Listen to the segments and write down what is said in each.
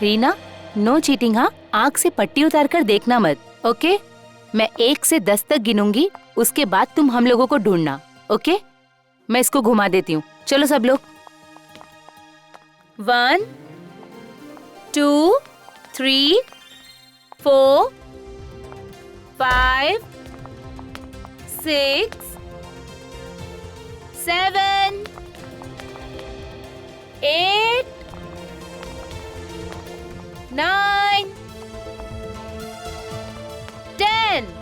Reena, no cheating हाँ। आँख से पट्टी उतार कर देखना मत, ओके? मैं 1 से 10 तक गिनूंगी, उसके बाद तुम हम लोगों को ढूंढना, ओके? मैं इसको घुमा देती हूँ। चलो सब लोग। 1 2 3 4 5 6 7 8 9 10।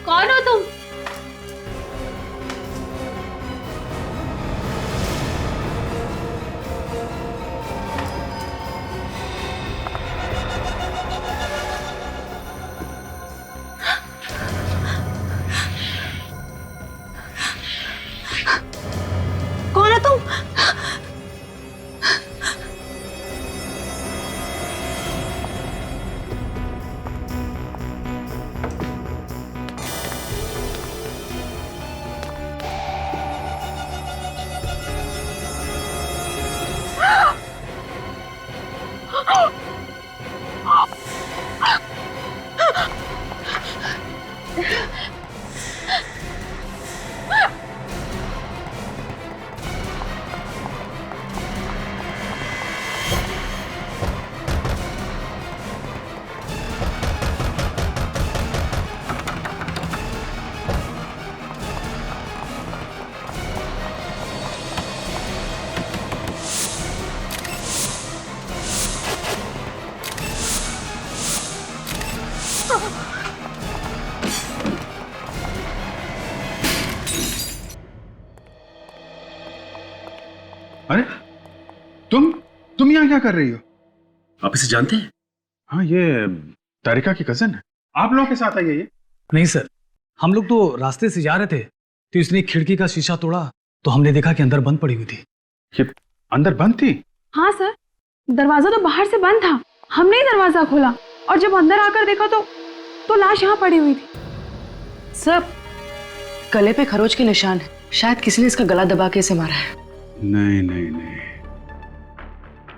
कौन हो तुम? कौन हो तुम? अरे तुम यहाँ क्या कर रही हो? आप इसे जानते हैं? हाँ, ये तारिका की कजन है। आप लोगों के साथ आई है ये? नहीं सर, हम लोग तो रास्ते से जा रहे थे तो इसने खिड़की का शीशा तोड़ा तो हमने देखा कि अंदर बंद पड़ी हुई थी। ये अंदर बंद थी? हाँ सर, दरवाजा तो बाहर से बंद था, हमने ही दरवाजा खोला और जब अंदर आकर देखा तो लाश यहाँ पड़ी हुई थी। सर, गले पे खरोच के निशान है, शायद किसी ने इसका गला दबा के इसे मारा है। नहीं नहीं नहीं,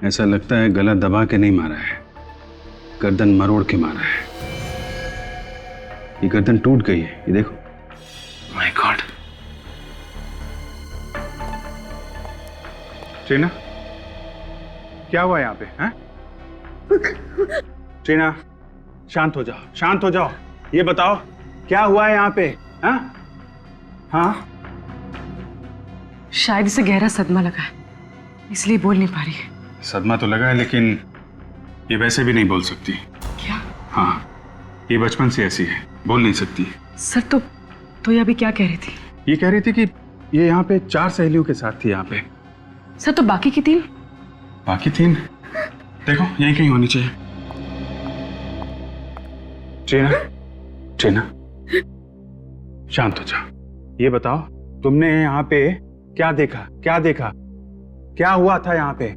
ऐसा लगता है गला दबा के नहीं मारा है, गर्दन मरोड़ के मारा है। ये गर्दन टूट गई है, ये देखो। My God. ट्रीना, क्या हुआ यहाँ पे? हैं? ट्रीना, शांत हो जाओ, शांत हो जाओ। ये बताओ क्या हुआ है यहाँ पे? हाँ हाँ, शायद इसे गहरा सदमा लगा है, इसलिए बोल नहीं पा रही है। सदमा तो लगा है, लेकिन ये वैसे भी नहीं बोल सकती। क्या? हाँ, ये बचपन से ऐसी है, बोल नहीं सकती। सर तो ये अभी क्या कह रही थी? ये कह रही थी कि ये यहाँ पे 4 सहेलियों के साथ थी यहाँ पे। सर, तो बाकी की 3? बाकी 3 देखो यहीं कहीं होनी चाहिए। ट्रीना, ट्रीना, शांत हो जाओ। ये बताओ तुमने यहाँ पे क्या देखा? क्या देखा? क्या हुआ था यहाँ पे?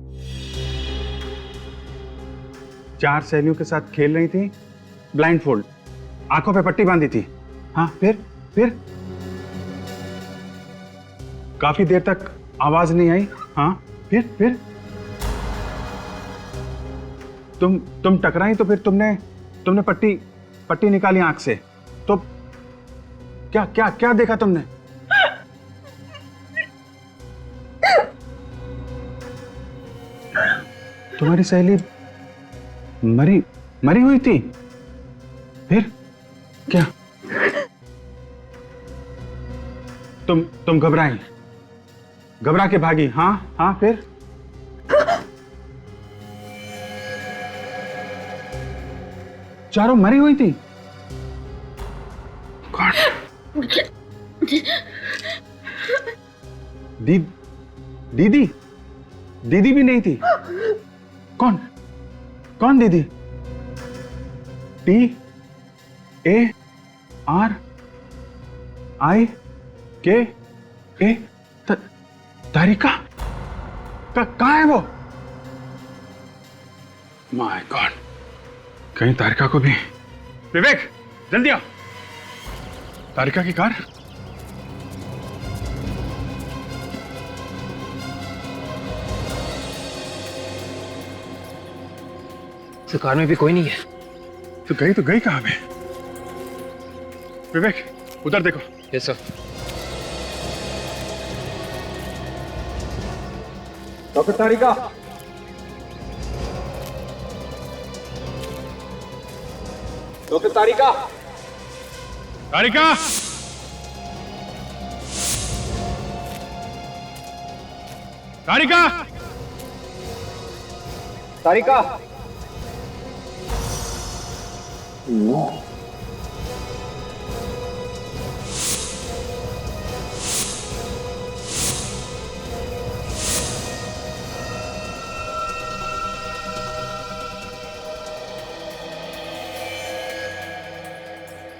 4 सहेलियों के साथ खेल रही थी, ब्लाइंड फोल्ड, आंखों पे पट्टी बांधी थी। हाँ, फिर काफी देर तक आवाज नहीं आई। हाँ, फिर तुम टकराई तो फिर तुमने पट्टी निकाली आंख से, तो क्या क्या क्या देखा तुमने? तुम्हारी सहेली मरी मरी हुई थी? फिर क्या? तुम घबराई, घबरा के भागी? हाँ हाँ, फिर? चारों मरी हुई थी? कौन? दीदी? दीदी भी नहीं थी? कौन? कौन दीदी? TARIKA? तारिका? कहाँ है वो? माय गॉड, कहीं तारिका को भी। विवेक, जल्दी आओ। तारिका की कार? तो कार में भी कोई नहीं है। तो गई कहाँ पे? विवेक, उधर देखो। Yes sir. डॉक्टर तारिका, डॉक्टर तारिका, तारिका, तारिका, तारिका।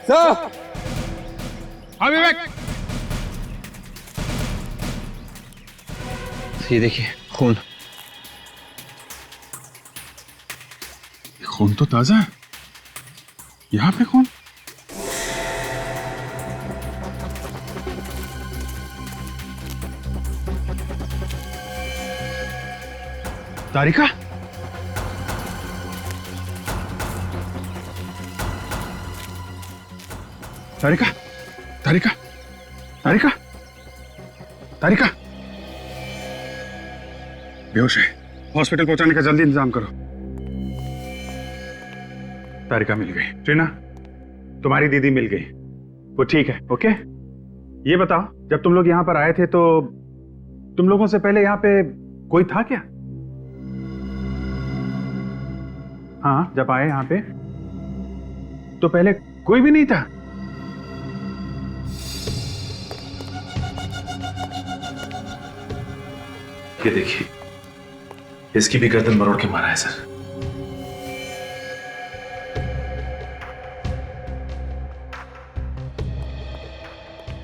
सर, हाँ विवेक, ये देखिए खून। खून तो ताजा है। यहाँ पे खून? तारिका? तारिका, तारिका, तारिका, तारिका बेहोश है। हॉस्पिटल पहुंचाने का जल्दी इंतजाम करो। तारिका मिल गई। ट्रीना, तुम्हारी दीदी मिल गई, वो ठीक है। ओके, ये बताओ, जब तुम लोग यहाँ पर आए थे तो तुम लोगों से पहले यहाँ पे कोई था क्या? हाँ, जब आए यहाँ पे तो पहले कोई भी नहीं था? ये देखिए, इसकी भी गर्दन मरोड़ के मारा है सर।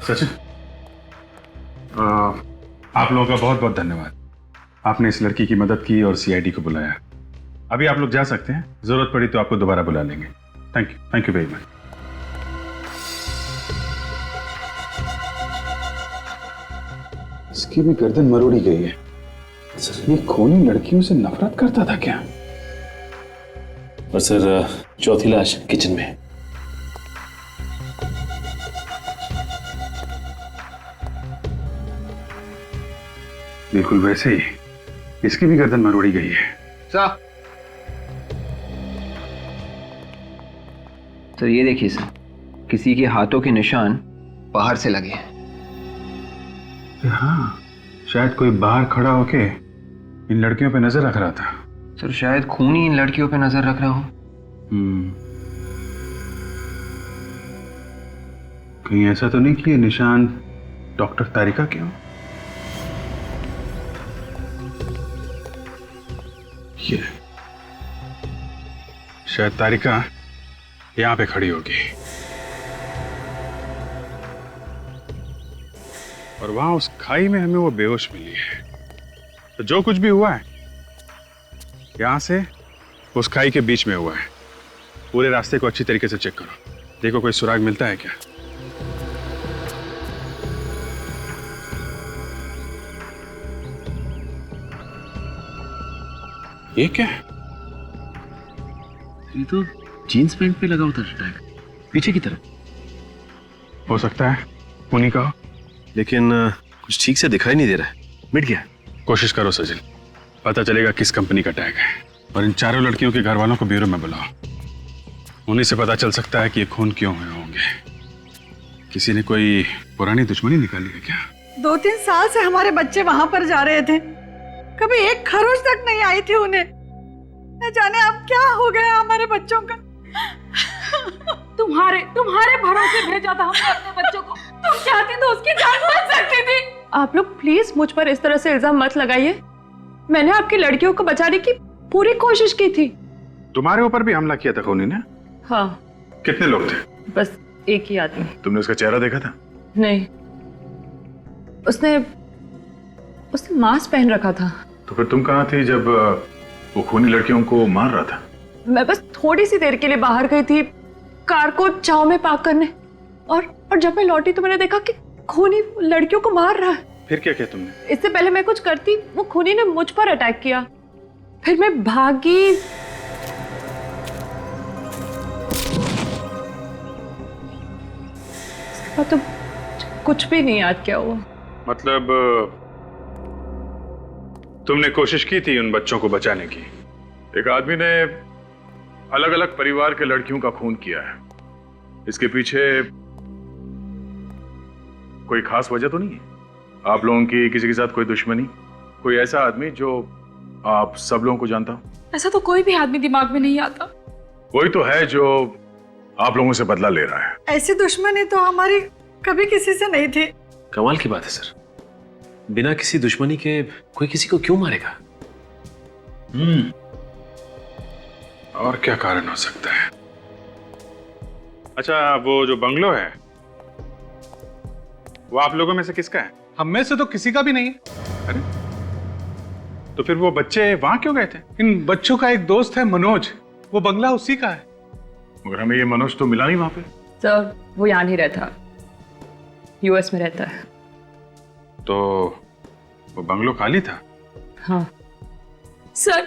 सचिन, आप लोगों का बहुत बहुत धन्यवाद। आपने इस लड़की की मदद की और सीआईडी को बुलाया। अभी आप लोग जा सकते हैं, जरूरत पड़ी तो आपको दोबारा बुला लेंगे। Thank you very much. इसकी भी गर्दन मरोड़ी गई है। ये खूनी लड़कियों से नफरत करता था क्या? और सर, चौथी लाश किचन में है। बिल्कुल वैसे ही इसकी भी गर्दन मरोड़ी गई है। सर ये देखिए सर, किसी के हाथों के निशान बाहर से लगे हैं। हाँ, शायद कोई बाहर खड़ा होके इन लड़कियों पे नजर रख रहा था। सर शायद खून ही इन लड़कियों पे नजर रख रहा हो। कहीं ऐसा तो नहीं कि ये निशान डॉक्टर तारिका के हो? ये शायद तारिका यहां पे खड़ी होगी और वहां उस खाई में हमें वो बेहोश मिली है। तो जो कुछ भी हुआ है यहां से उस खाई के बीच में हुआ है। पूरे रास्ते को अच्छी तरीके से चेक करो, देखो कोई सुराग मिलता है क्या। ये क्या है? ये तो जीन्स पैंट पे लगा हुआ था टैग, पीछे की तरफ। हो सकता है उन्हीं का हो। लेकिन कुछ ठीक से दिखाई नहीं दे रहा है, मिट गया। कोशिश करो सचिन, पता चलेगा किस कंपनी का टैग है। और इन चारों लड़कियों के घर वालों को ब्यूरो में बुलाओ, उन्हीं से पता चल सकता है कि ये खून क्यों हुए होंगे। किसी ने कोई पुरानी दुश्मनी निकाली है क्या? 2-3 साल से हमारे बच्चे वहां पर जा रहे थे, कभी एक खरोच तक नहीं आई थी उन्हें। न जाने अब क्या हो गया हमारे बच्चों का। तुम्हारे भरोसे भेजा था हमने अपने बच्चों को। तुम चाहती तो उसकी जान बच सकती थी। आप लोग प्लीज मुझ पर इस तरह से इल्जाम मत लगाइए। मैंने आपकी लड़कियों को बचाने की पूरी कोशिश की थी। तुम्हारे ऊपर भी हमला किया था खूनी ने? हाँ। कितने लोग थे? बस एक ही आदमी। तुमने उसका चेहरा देखा था? नहीं, उसने मास्क पहन रखा था। तो फिर तुम कहाँ थी जब वो खूनी लड़कियों को मार रहा था? मैं बस थोड़ी सी देर के लिए बाहर गई थी कार को छांव में पार्क करने, और जब मैं लौटी तो मैंने देखा कि खूनी लड़कियों को मार रहा है। फिर क्या किया तुमने? इससे पहले मैं कुछ करती, वो खूनी ने मुझ पर अटैक किया। फिर मैं भागी। उसके बाद तो कुछ भी नहीं याद क्या हुआ। मतलब तुमने कोशिश की थी उन बच्चों को बचाने की? एक आदमी ने अलग अलग परिवार के लड़कियों का खून किया है, इसके पीछे कोई खास वजह तो नहीं है? आप लोगों की किसी के साथ कोई दुश्मनी, कोई ऐसा आदमी जो आप सब लोगों को जानता हो? ऐसा तो कोई भी आदमी दिमाग में नहीं आता। कोई तो है जो आप लोगों से बदला ले रहा है। ऐसी दुश्मनी तो हमारी कभी किसी से नहीं थी। कमाल की बात है सर, बिना किसी दुश्मनी के कोई किसी को क्यों मारेगा? और क्या कारण हो सकता है? अच्छा, वो जो बंगलो है वो आप लोगों में से किसका है? हम में से तो किसी का भी नहीं है। अरे, तो फिर वो बच्चे वहां क्यों गए थे? इन बच्चों का एक दोस्त है मनोज, वो बंगला उसी का है। मगर हमें ये मनोज तो मिला नहीं वहां पे। सर वो यहाँ नहीं रहता, यूएस में रहता है। तो वो बंगलो खाली था? हाँ सर,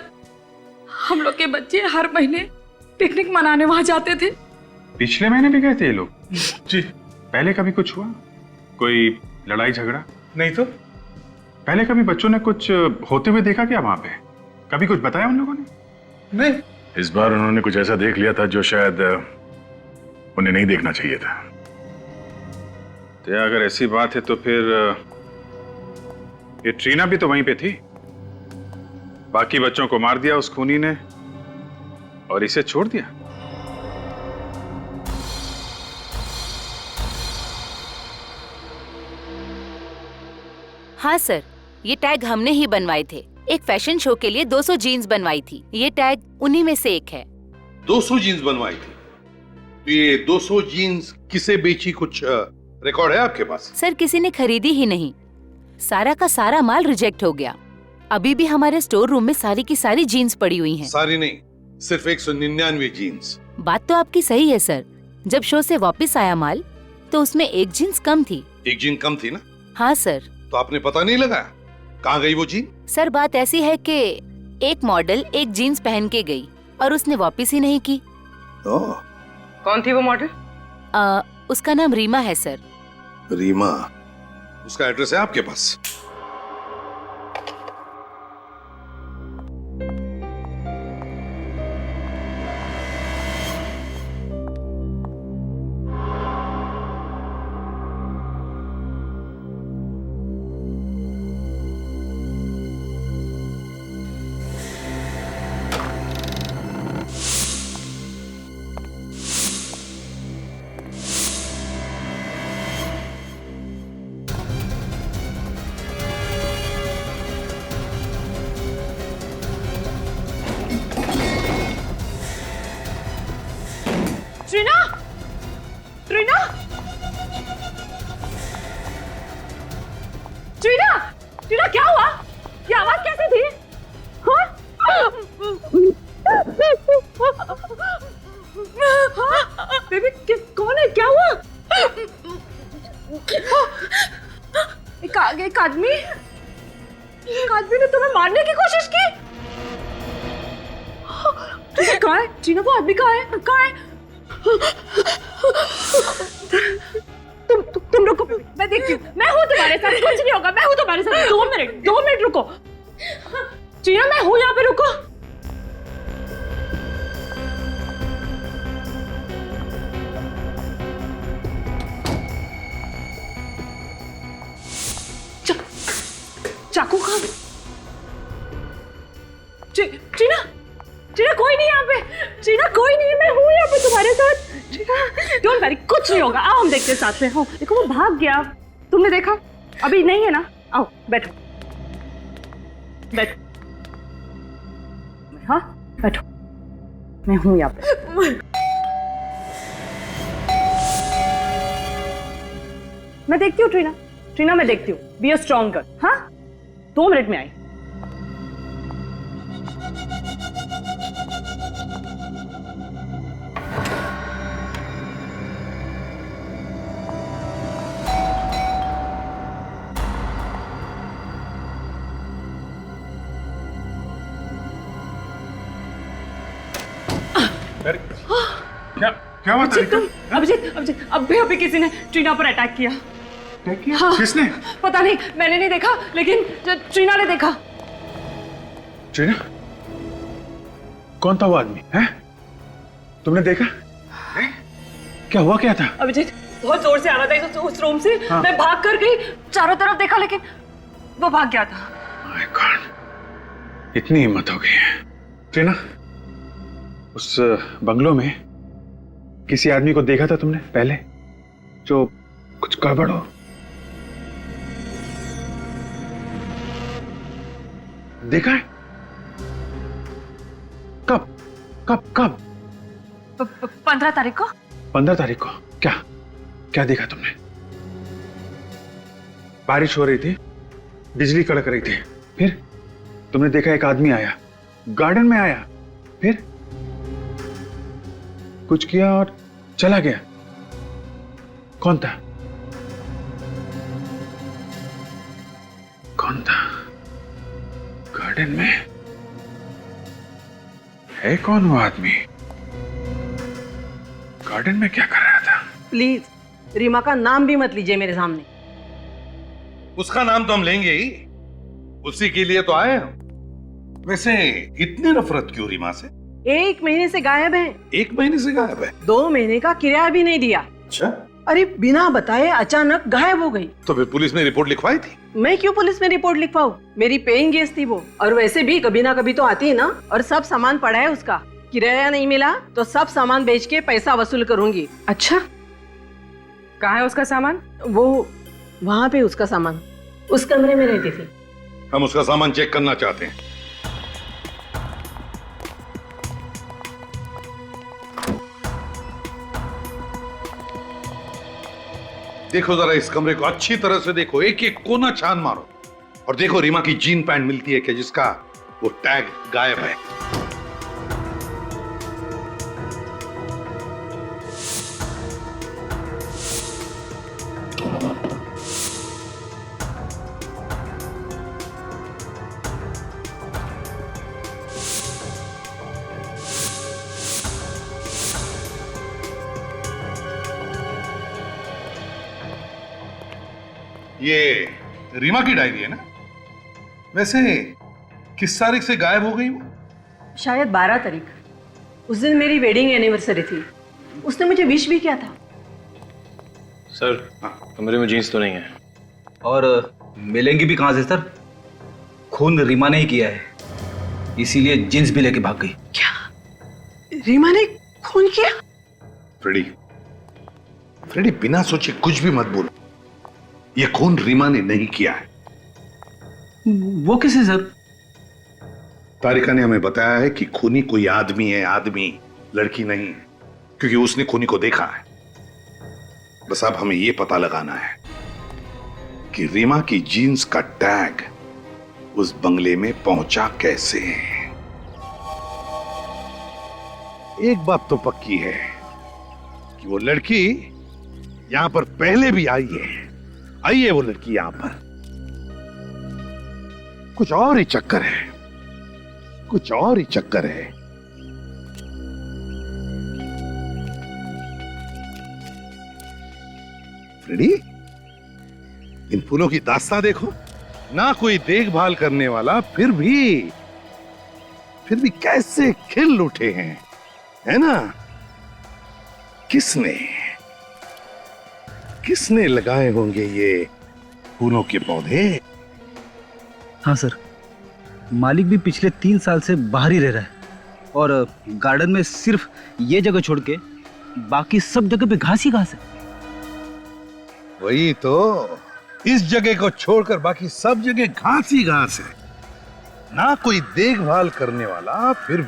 हम लोग के बच्चे हर महीने पिकनिक मनाने वहां जाते थे। पिछले महीने भी गए थे ये लोग? जी। पहले कभी कुछ हुआ? कोई लड़ाई झगड़ा? नहीं तो। पहले कभी बच्चों ने कुछ होते हुए देखा क्या वहां पे? कभी कुछ बताया उन लोगों ने? नहीं। इस बार उन्होंने कुछ ऐसा देख लिया था जो शायद उन्हें नहीं देखना चाहिए था। तो अगर ऐसी बात है तो फिर ये ट्रीना भी तो वहीं पे थी। बाकी बच्चों को मार दिया उस खूनी ने और इसे छोड़ दिया। हाँ सर, ये टैग हमने ही बनवाए थे। एक फैशन शो के लिए 200 जीन्स बनवाई थी। ये टैग उन्हीं में से एक है। 200 जीन्स बनवाई थी? तो ये 200 जीन्स किसे बेची, कुछ रिकॉर्ड है आपके पास? सर, किसी ने खरीदी ही नहीं। सारा का सारा माल रिजेक्ट हो गया। अभी भी हमारे स्टोर रूम में सारी की सारी जीन्स पड़ी हुई हैं। सारी नहीं, सिर्फ 199 जीन्स। बात तो आपकी सही है सर। जब शो से वापस आया माल तो उसमें एक जीन्स कम थी। एक जीन कम थी ना? हाँ सर। तो आपने पता नहीं लगाया कहाँ गई वो जीन? सर, बात ऐसी है कि एक मॉडल एक जीन्स पहन के गई और उसने वापस ही नहीं की। कौन थी वो मॉडल? उसका नाम रीमा है सर। रीमा? उसका एड्रेस है आपके पास? ट्रीना, ट्रीना, ट्रीना, ट्रीना, क्या हुआ? ये आवाज कैसे थी? हाँ? बेबी, कौन है? क्या हुआ? एक आदमी ने तुम्हें मारने की कोशिश की। कहाँ है ट्रीना? वो आदमी कहाँ है? तुम चाकू कहाँ पे? टीना, टीना कोई नहीं यहाँ पे, टीना कोई नहीं, मैं हूँ यहाँ पे तुम्हारे साथ। टीना डोंट वरी, कुछ नहीं होगा, आओ हम देखते हैं साथ में। हो देखो वो भाग गया, तुमने देखा? अभी नहीं है ना? आओ बैठो बैठो, हाँ बैठो, मैं हूँ यहाँ पे। मैं देखती हूँ टीना, टीना मैं देखती हूँ। बी अ स्ट्रॉन्ग गर्ल, हाँ 2 मिनट में आई। क्या क्या बात है? अभिजीत, अभी किसी ने टीना पर अटैक किया। हाँ, किसने? पता नहीं, मैंने नहीं देखा, लेकिन टीना ने देखा। टीना? कौन था वो आदमी? हैं? तुमने देखा? क्या हुआ, क्या था? अभिजीत बहुत जोर से आ रहा था उस रूम से। हाँ। मैं भाग कर गई, चारों तरफ देखा, लेकिन वो भाग गया था। माय गॉड, इतनी हिम्मत हो गई है। टीना, उस बंगलों में किसी आदमी को देखा था तुमने पहले, जो कुछ गड़बड़ हो? देखा है? कब कब कब? 15 तारीख को। 15 तारीख को? क्या क्या देखा तुमने? बारिश हो रही थी, बिजली कड़क रही थी, फिर तुमने देखा एक आदमी आया, गार्डन में आया, फिर कुछ किया और चला गया। कौन था? कौन था? गार्डन में है कौन वो आदमी? गार्डन में क्या कर रहा था? प्लीज रीमा का नाम भी मत लीजिए मेरे सामने। उसका नाम तो हम लेंगे ही, उसी के लिए तो आए हम। वैसे इतनी नफरत क्यों रीमा से? 1 महीने से गायब है। 1 महीने से गायब है? 2 महीने का किराया भी नहीं दिया। अच्छा, अरे बिना बताए अचानक गायब हो गई। तो फिर पुलिस में रिपोर्ट लिखवाई थी? मैं क्यों पुलिस में रिपोर्ट लिखवाऊं? मेरी पेइंग गेस्ट थी वो, और वैसे भी कभी ना कभी तो आती है ना। और सब सामान पड़ा है उसका, किराया नहीं मिला तो सब सामान बेच के पैसा वसूल करूंगी। अच्छा, कहाँ है उसका सामान? वो वहाँ पे उसका सामान, उस कमरे में रहती थी। हम उसका सामान चेक करना चाहते हैं। देखो जरा इस कमरे को अच्छी तरह से देखो, एक एक कोना छान मारो, और देखो रीमा की जीन पैंट मिलती है कि जिसका वो टैग गायब है। ये रीमा की डायरी है ना? वैसे किस तारीख से गायब हो गई वो? शायद 12 तारीख। उस दिन मेरी वेडिंग एनिवर्सरी थी, उसने मुझे विश भी किया था। सर, कमरे में जीन्स तो नहीं है। और मिलेंगी भी कहां से सर? खून रीमा ने ही किया है, इसीलिए जींस भी लेके भाग गई। क्या रीमा ने खून किया? फ्रेडी, फ्रेडी बिना सोचे कुछ भी मत बोलो। ये खून रीमा ने नहीं किया है। वो किसे सर? तारिका ने हमें बताया है कि खूनी कोई आदमी है, आदमी, लड़की नहीं, क्योंकि उसने खूनी को देखा है। बस अब हमें यह पता लगाना है कि रीमा की जीन्स का टैग उस बंगले में पहुंचा कैसे। एक बात तो पक्की है कि वो लड़की यहां पर पहले भी आई है वो लड़की यहां पर। कुछ और ही चक्कर है, कुछ और ही चक्कर है। फ्रेडी, इन फूलों की दास्तां देखो ना, कोई देखभाल करने वाला, फिर भी कैसे खिल उठे हैं, है ना? किसने लगाए होंगे ये फूलों के पौधे? हाँ सर, मालिक भी पिछले 3 साल से बाहर ही रह रहा है और गार्डन में सिर्फ ये जगह छोड़ के बाकी सब जगह पे घास ही घास है। वही तो, इस जगह को छोड़कर बाकी सब जगह घास ही घास है, ना कोई देखभाल करने वाला। फिर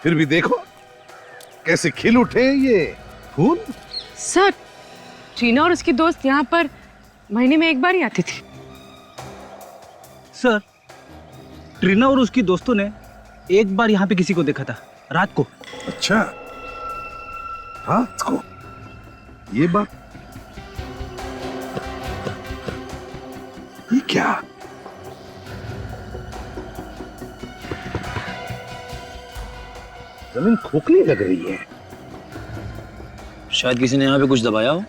भी देखो कैसे खिल उठे ये फूल। सर, टीना और उसकी दोस्त यहाँ पर महीने में एक बार ही आती थी। सर, ट्रीना और उसकी दोस्तों ने एक बार यहाँ पे किसी को देखा था रात को। अच्छा, रात को? ये बात, ये क्या? जमीन खोखली लग रही है। शायद किसी ने यहाँ पे कुछ दबाया हो।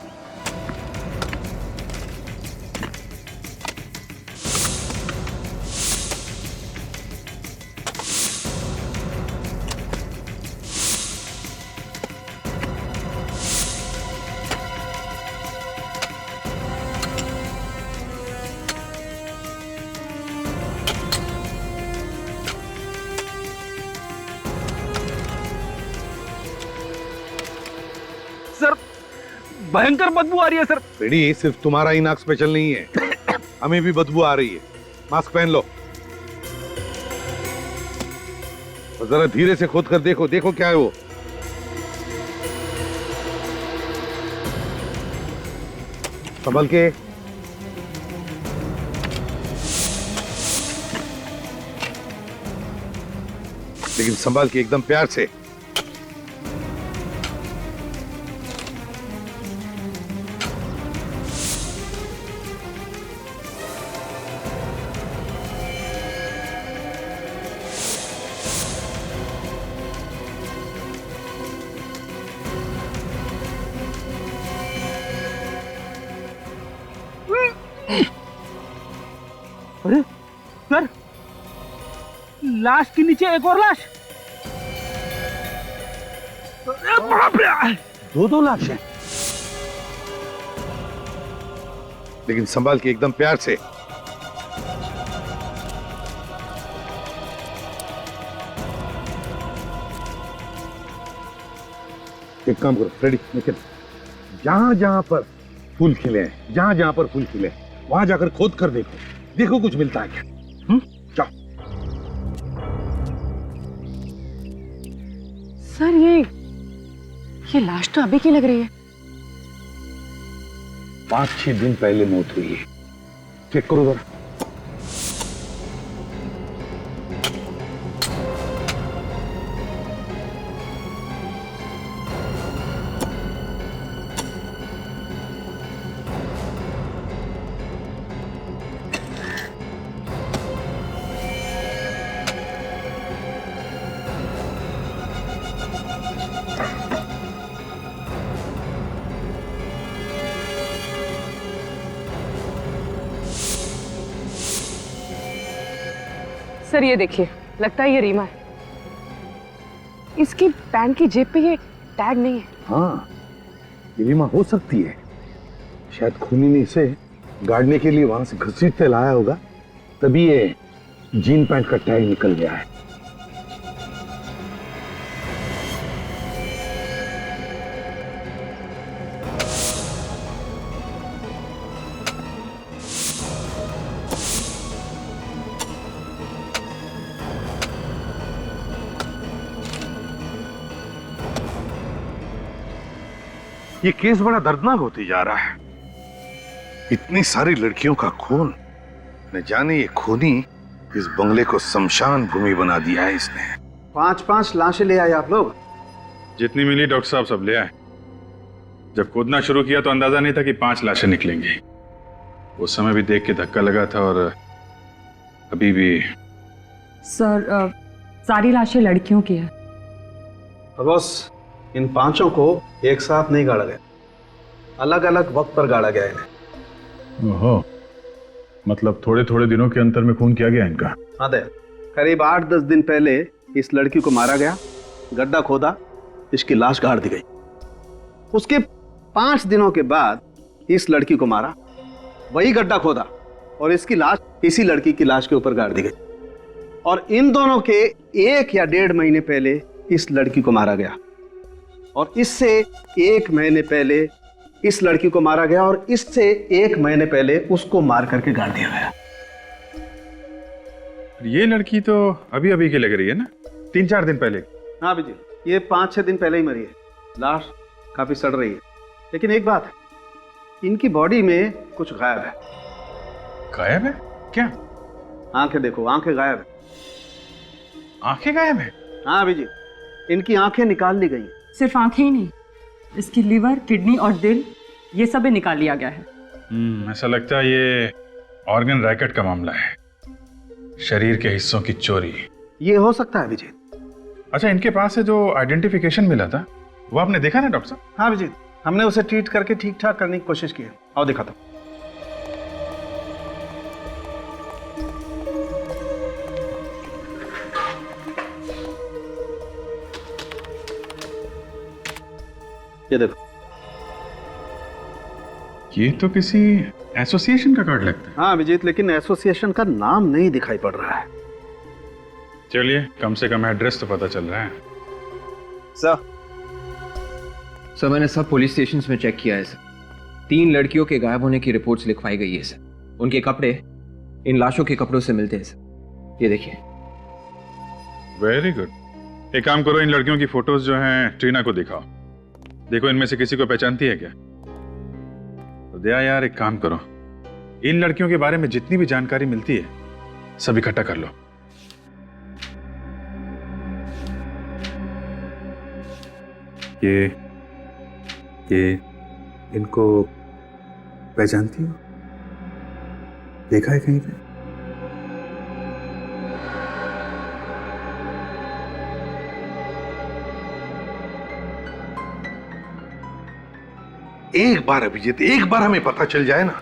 सर, भयंकर बदबू आ रही है सर। बेड़ी, सिर्फ तुम्हारा ही नाक स्पेशल नहीं है, हमें भी बदबू आ रही है। मास्क पहन लो और जरा धीरे से खोद कर देखो, देखो क्या है वो। संभल के। लेकिन संभाल के, एकदम प्यार से। अरे सर, लाश के नीचे एक और लाश। अरे बाप रे, 2 लाश हैं। लेकिन संभाल के, एकदम प्यार से। एक काम करो फ्रेडी, लेकिन जहां जहां पर फूल खिले हैं, जहां जहां पर फूल खिले वहां जाकर खोद कर देखो, देखो कुछ मिलता है क्या। जाओ। सर, ये लाश तो अभी की लग रही है। 5-6 दिन पहले मौत हुई है। चेक करो जरा। सर, ये देखिए, लगता है ये रीमा है। इसकी पैंट की जेब पे ये टैग नहीं है। हाँ, ये रीमा हो सकती है। शायद खूनी ने इसे गाड़ने के लिए वहां से घसीटते लाया होगा, तभी ये जीन पैंट का टैग निकल गया है। ये केस बड़ा दर्दनाक होती जा रहा है। इतनी सारी लड़कियों का खून, न जाने ये खूनी इस बंगले को शमशान भूमि बना दिया है इसने। 5-5 लाशें ले आए आप लोग? जितनी मिली डॉक्टर साहब सब ले आए। जब खोदना शुरू किया तो अंदाजा नहीं था कि 5 लाशें निकलेंगी। उस समय भी देख के धक्का लगा था और अभी भी। सर, सारी लाशें लड़कियों की है। बॉस, इन 5 को एक साथ नहीं गाड़ा गया, अलग अलग वक्त पर गाड़ा गया इन्हें। ओहो, मतलब थोड़े थोड़े दिनों के अंतर में खून किया गया इनका? हाँ दे, करीब 8-10 दिन पहले इस लड़की को मारा गया, गड्ढा खोदा, इसकी लाश गाड़ दी गई। उसके 5 दिनों के बाद इस लड़की को मारा, वही गड्ढा खोदा और इसकी लाश इसी लड़की की लाश के ऊपर गाड़ दी गई और इन दोनों के 1 या 1.5 महीने पहले इस लड़की को मारा गया और इससे 1 महीने पहले इस लड़की को मारा गया और इससे 1 महीने पहले उसको मार करके गाड़ दिया गया। ये लड़की तो अभी अभी की लग रही है ना, 3-4 दिन पहले। हाँ अभिजीत, ये 5-6 दिन पहले ही मरी है। लाश काफी सड़ रही है, लेकिन एक बात है, इनकी बॉडी में कुछ गायब है। गायब है? क्या? आंखें देखो, आंखें गायब है। आंखें गायब है? हाँ अभिजीत, इनकी आंखें निकाल ली गई। सिर्फ आंखें ही नहीं, इसकी लीवर, किडनी और दिल, ये सब भी निकाल लिया गया है। ऐसा लगता है ये ऑर्गन रैकेट का मामला है, शरीर के हिस्सों की चोरी। ये हो सकता है अभिजीत। अच्छा, इनके पास से जो आइडेंटिफिकेशन मिला था वो आपने देखा ना डॉक्टर साहब? हाँ अभिजीत, हमने उसे ट्रीट करके ठीक ठाक करने की कोशिश की है। आओ दिखाता हूं। ये देखो, ये तो किसी एसोसिएशन का कार्ड लगता है। हाँ अभिजीत, लेकिन एसोसिएशन का नाम नहीं दिखाई पड़ रहा है। चलिए, कम से कम एड्रेस तो पता चल रहा है। सर मैंने सब पुलिस स्टेशंस में चेक किया है सर। 3 लड़कियों के गायब होने की रिपोर्ट्स लिखवाई गई है सर। उनके कपड़े इन लाशों के कपड़ों से मिलते हैं सर। ये देखिए। Very good. एक काम करो, इन लड़कियों की फोटोज जो हैं ट्रीना को दिखाओ। देखो इनमें से किसी को पहचानती है क्या? तो दया यार, एक काम करो, इन लड़कियों के बारे में जितनी भी जानकारी मिलती है सब इकट्ठा कर लो। ये इनको पहचानती हो? देखा है कहीं पे? एक बार अभिजीत, एक बार हमें पता चल जाए ना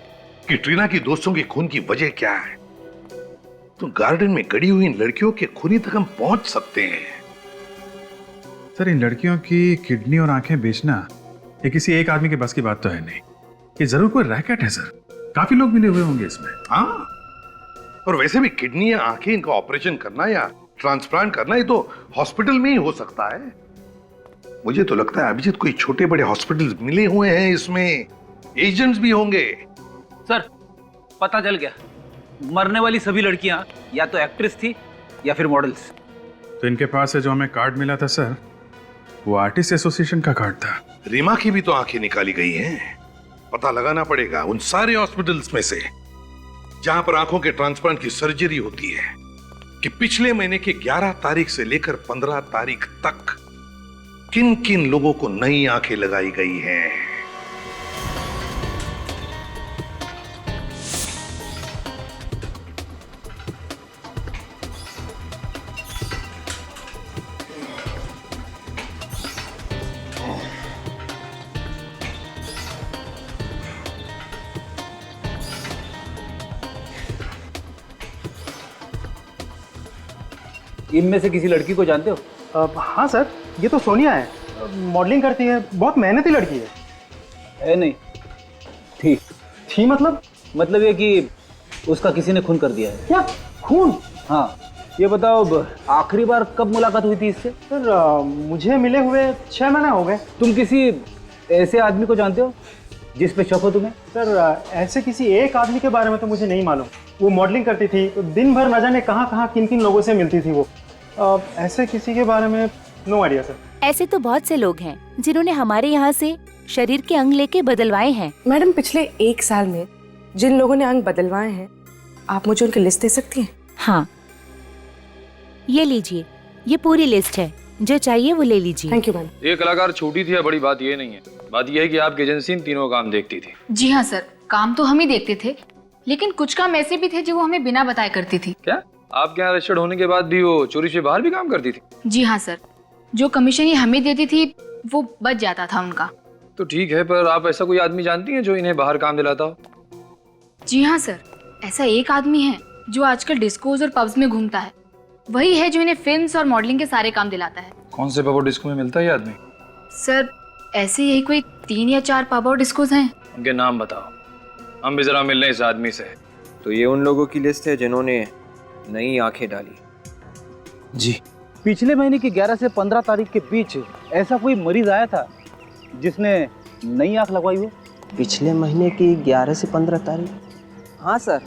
कि ट्रीना की दोस्तों के खून की वजह क्या है, तो गार्डन में गड़ी हुई इन लड़कियों के खूनी तक हम पहुंच सकते हैं। सर, इन लड़कियों की किडनी और आंखें बेचना ये किसी एक आदमी के बस की बात तो है नहीं। ये जरूर कोई रैकेट है सर, काफी लोग मिले हुए होंगे इसमें। हाँ, और वैसे भी किडनी या आंखें इनका ऑपरेशन करना या ट्रांसप्लांट करना ये तो हॉस्पिटल में ही हो सकता है। मुझे तो लगता है अभिजीत कोई छोटे बड़े हॉस्पिटल मिले हुए हैं, इसमें एजेंट्स भी होंगे। सर, पता चल गया, मरने वाली सभी लड़कियां या तो एक्ट्रेस थी या फिर मॉडल्स। तो इनके पास से जो हमें कार्ड मिला था सर, वो आर्टिस्ट एसोसिएशन का कार्ड था। रीमा की भी तो आंखें निकाली गई हैं। पता लगाना पड़ेगा उन सारे हॉस्पिटल्स में से जहां पर आंखों के ट्रांसप्लांट की सर्जरी होती है कि पिछले महीने के 11 तारीख से लेकर 15 तारीख तक किन किन लोगों को नई आंखें लगाई गई हैं। इनमें से किसी लड़की को जानते हो? हाँ सर, ये तो सोनिया है, मॉडलिंग करती है, बहुत मेहनती लड़की है। नहीं, थी मतलब ये कि उसका किसी ने खून कर दिया है। क्या खून? हाँ, ये बताओ आखिरी बार कब मुलाकात हुई थी इससे? सर मुझे मिले हुए 6 महीने हो गए। तुम किसी ऐसे आदमी को जानते हो जिस पे शक हो तुम्हें? सर ऐसे किसी एक आदमी के बारे में तो मुझे नहीं मालूम। वो मॉडलिंग करती थी तो दिन भर न जाने कहाँ किन किन लोगों से मिलती थी वो। ऐसे किसी के बारे में नो आइडिया सर। ऐसे तो बहुत से लोग हैं जिन्होंने हमारे यहाँ से शरीर के अंग लेके बदलवाए हैं। मैडम, पिछले 1 साल में जिन लोगों ने अंग बदलवाए हैं, आप मुझे उनकी लिस्ट दे सकती हैं? हाँ, ये लीजिए, ये पूरी लिस्ट है, जो चाहिए वो ले लीजिए। Thank you ma'am. ये कलाकार छोटी थी या बड़ी, बात ये नहीं है। बात ये है कि आपकी एजेंसी इन तीनों काम देखती थी। जी हाँ सर, काम तो हम ही देखते थे, लेकिन कुछ काम ऐसे भी थे जो वो हमें बिना बताए करती थी। क्या आपके यहाँ रजिस्टर्ड होने के बाद भी वो चोरी से बाहर भी काम करती थी? जी हाँ सर, जो कमीशन ये हमें देती थी वो बच जाता था उनका। तो ठीक है, पर आप ऐसा कोई आदमी जानती हैं जो इन्हें बाहर काम दिलाता हो? जी हाँ सर, ऐसा एक आदमी है जो आजकल डिस्कोज और पब्स में घूमता है। वही है जो इन्हें फिल्म्स और मॉडलिंग के सारे काम दिलाता है। कौन से पब और डिस्को में मिलता है ये आदमी? सर ऐसे यही कोई 3 या 4 पब और डिस्कोज हैं। उनके नाम बताओ, हम भी जरा मिल लें इस आदमी से। तो ये उन लोगों की लिस्ट है जिन्होंने नई आंखें डाली। जी। पिछले महीने की 11 से 15 तारीख के बीच ऐसा कोई मरीज आया था जिसने नई आंख लगवाई हो? पिछले महीने की 11 से 15 तारीख? हाँ सर,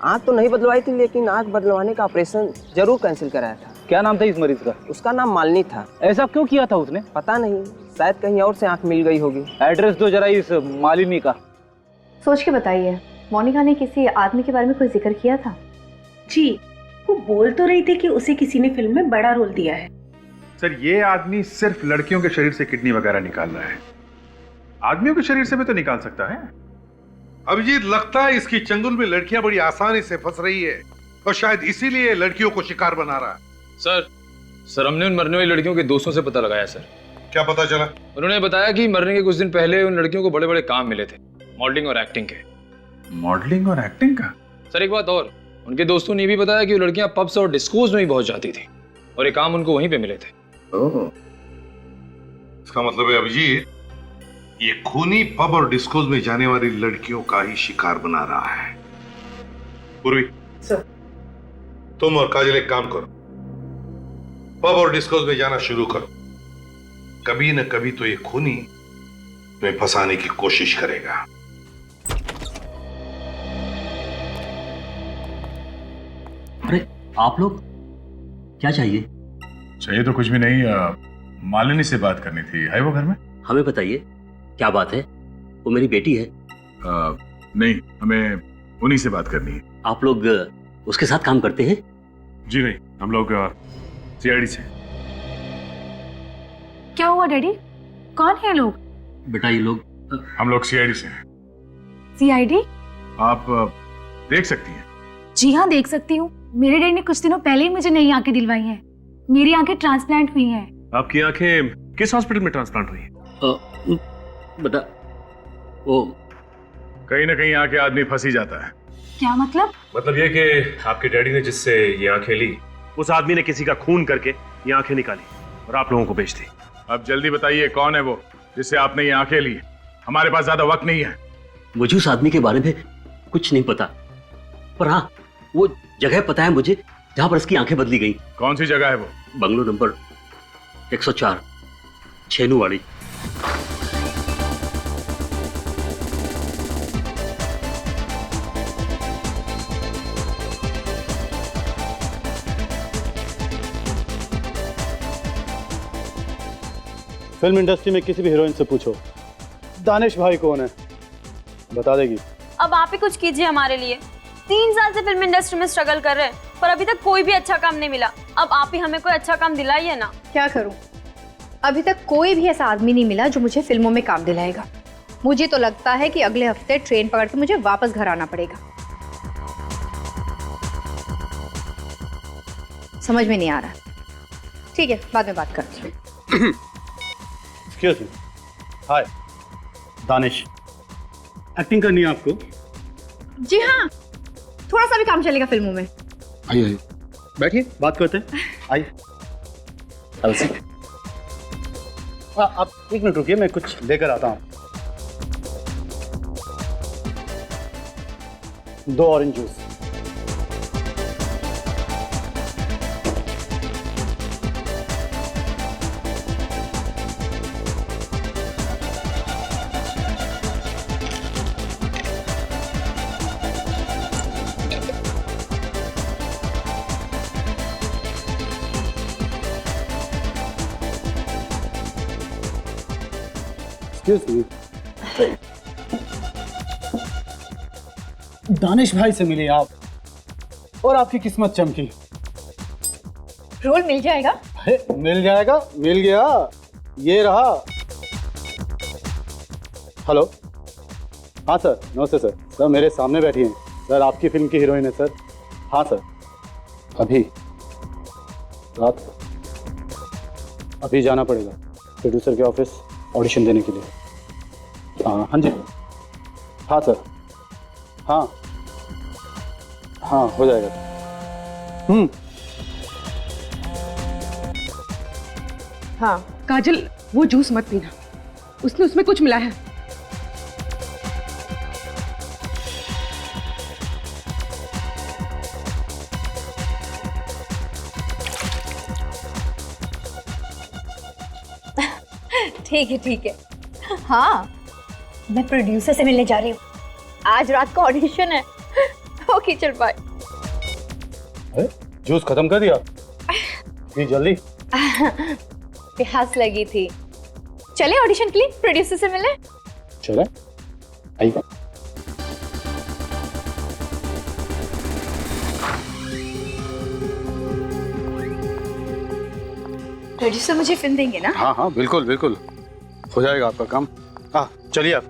आंख तो नहीं बदलवाई थी, लेकिन आंख बदलवाने का ऑपरेशन जरूर कैंसिल कराया था। क्या नाम था इस मरीज का? उसका नाम मालिनी था। ऐसा क्यों किया था उसने? पता नहीं, शायद कहीं और से आंख मिल गई होगी। एड्रेस दो जरा इस मालिनी का। सोच के बताइए, मोनिका ने किसी आदमी के बारे में कोई जिक्र किया था? जी, वो बोल तो रही थी कि उसे किसी ने फिल्म में बड़ा रोल दिया है। सर, ये आदमी सिर्फ लड़कियों के शरीर से किडनी वगैरह निकाल रहा है, आदमियों के शरीर से भी तो निकाल सकता है। अभिजीत, लगता है इसकी चंगुल में लड़कियां बड़ी आसानी से फंस रही है और शायद इसीलिए लड़कियों को शिकार बना रहा है। सर हमने उन मरने वाली लड़कियों के दोस्तों से पता लगाया सर। क्या पता चला? उन्होंने बताया कि मरने के कुछ दिन पहले उन लड़कियों को बड़े बड़े काम मिले थे, मॉडलिंग और एक्टिंग के। मॉडलिंग और एक्टिंग का? सर एक बात और, उनके दोस्तों ने भी बताया कि वो लड़कियां पब्स और डिस्कोज में भी बहुत जाती थी और ये काम उनको वहीं पे मिले थे। इसका मतलब है अभिजीत, ये खूनी पब और डिस्कोज में जाने वाली लड़कियों का ही शिकार बना रहा है। पूर्वी सर, तुम और काजल एक काम करो, पब और डिस्कोज में जाना शुरू करो। कभी न कभी तो ये खूनी तुम्हें फंसाने की कोशिश करेगा। अरे आप लोग, क्या चाहिए? चाहिए तो कुछ भी नहीं, मालिनी से बात करनी थी। है वो घर में? हमें बताइए, क्या बात है? वो मेरी बेटी है। नहीं, हमें उन्हीं से बात करनी है। आप लोग उसके साथ काम करते हैं? जी नहीं, हम लोग सीआईडी से। क्या हुआ डैडी? कौन है लोग? बेटा ये लोग, हम लोग सीआईडी से हैं। सीआईडी? आप देख सकती हैं। जी हाँ, देख सकती हूँ। मेरे डैडी ने कुछ दिनों पहले ही मुझे नई आंखें दिलवाई हैं। मेरी आंखें ट्रांसप्लांट हुई हैं। आपकी आंखें किस हॉस्पिटल में ट्रांसप्लांट हुई हैं? बेटा वो कहीं ना कहीं आके आदमी फंस ही जाता है। क्या मतलब? मतलब ये कि आपके डैडी ने जिससे ये आंखें ली, उस आदमी ने किसी का खून करके ये आंखें निकाली और आप लोगों को बेच दी। अब जल्दी बताइए, कौन है वो जिससे आपने ये आंखें ली? हमारे पास ज्यादा वक्त नहीं है। मुझे उस आदमी के बारे में कुछ नहीं पता, पर हाँ वो जगह पता है मुझे जहां पर उसकी आंखें बदली गई। कौन सी जगह है वो? Bungalow number 104, छेनूवाड़ी। फिल्म इंडस्ट्री में किसी भी हीरोइन से पूछो दानिश भाई कौन है, बता देगी। अब आप ही कुछ कीजिए हमारे लिए। 3 साल से फिल्म इंडस्ट्री में स्ट्रगल कर रहे हैं, पर अभी तक कोई भी अच्छा काम नहीं मिला। अब आप ही हमें कोई अच्छा काम दिलाइए ना। क्या करूं? अभी तक कोई भी ऐसा आदमी नहीं मिला जो मुझे फिल्मों में काम दिलाएगा। मुझे तो लगता है कि अगले हफ्ते ट्रेन पकड़ के मुझे वापस घर आना पड़ेगा। समझ में नहीं आ रहा। ठीक है, बाद में बात करती हूँ। Excuse me. Hi, Danish, acting करनी है आपको? जी हाँ, थोड़ा सा भी काम चलेगा फिल्मों में। आइए आइए, बैठिए, बात करते हैं। आइए। आप 1 मिनट रुकिए, मैं कुछ लेकर आता हूँ। 2 ऑरेंज जूस। दानिश भाई से मिले आप और आपकी किस्मत चमकी। रोल मिल जाएगा? मिल जाएगा, मिल गया, ये रहा। हेलो, हाँ सर, नमस्ते सर। सर मेरे सामने बैठी हैं सर, आपकी फिल्म की हीरोइन है सर। हाँ सर, अभी रात अभी जाना पड़ेगा प्रोड्यूसर के ऑफिस ऑडिशन देने के लिए। हाँ जी, हाँ सर, हाँ हाँ हो जाएगा। हाँ काजल, वो जूस मत पीना, उसने उसमें कुछ मिला है। ठीक है ठीक है। हाँ, मैं प्रोड्यूसर से मिलने जा रही हूँ। आज रात का ऑडिशन है। ओके चल बाय। जूस खत्म कर दिया? ये जल्दी। प्यास लगी थी। चले ऑडिशन के लिए प्रोड्यूसर से मिले। चले आइए। प्रोड्यूसर मुझे फिल्म देंगे ना? हाँ हाँ बिल्कुल बिल्कुल, हो जाएगा आपका काम। हाँ चलिए आप।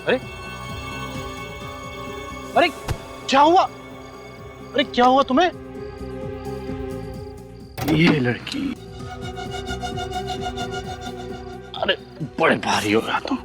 अरे अरे क्या हुआ? अरे क्या हुआ तुम्हें? ये लड़की, अरे बड़े भारी हो रहा तुम।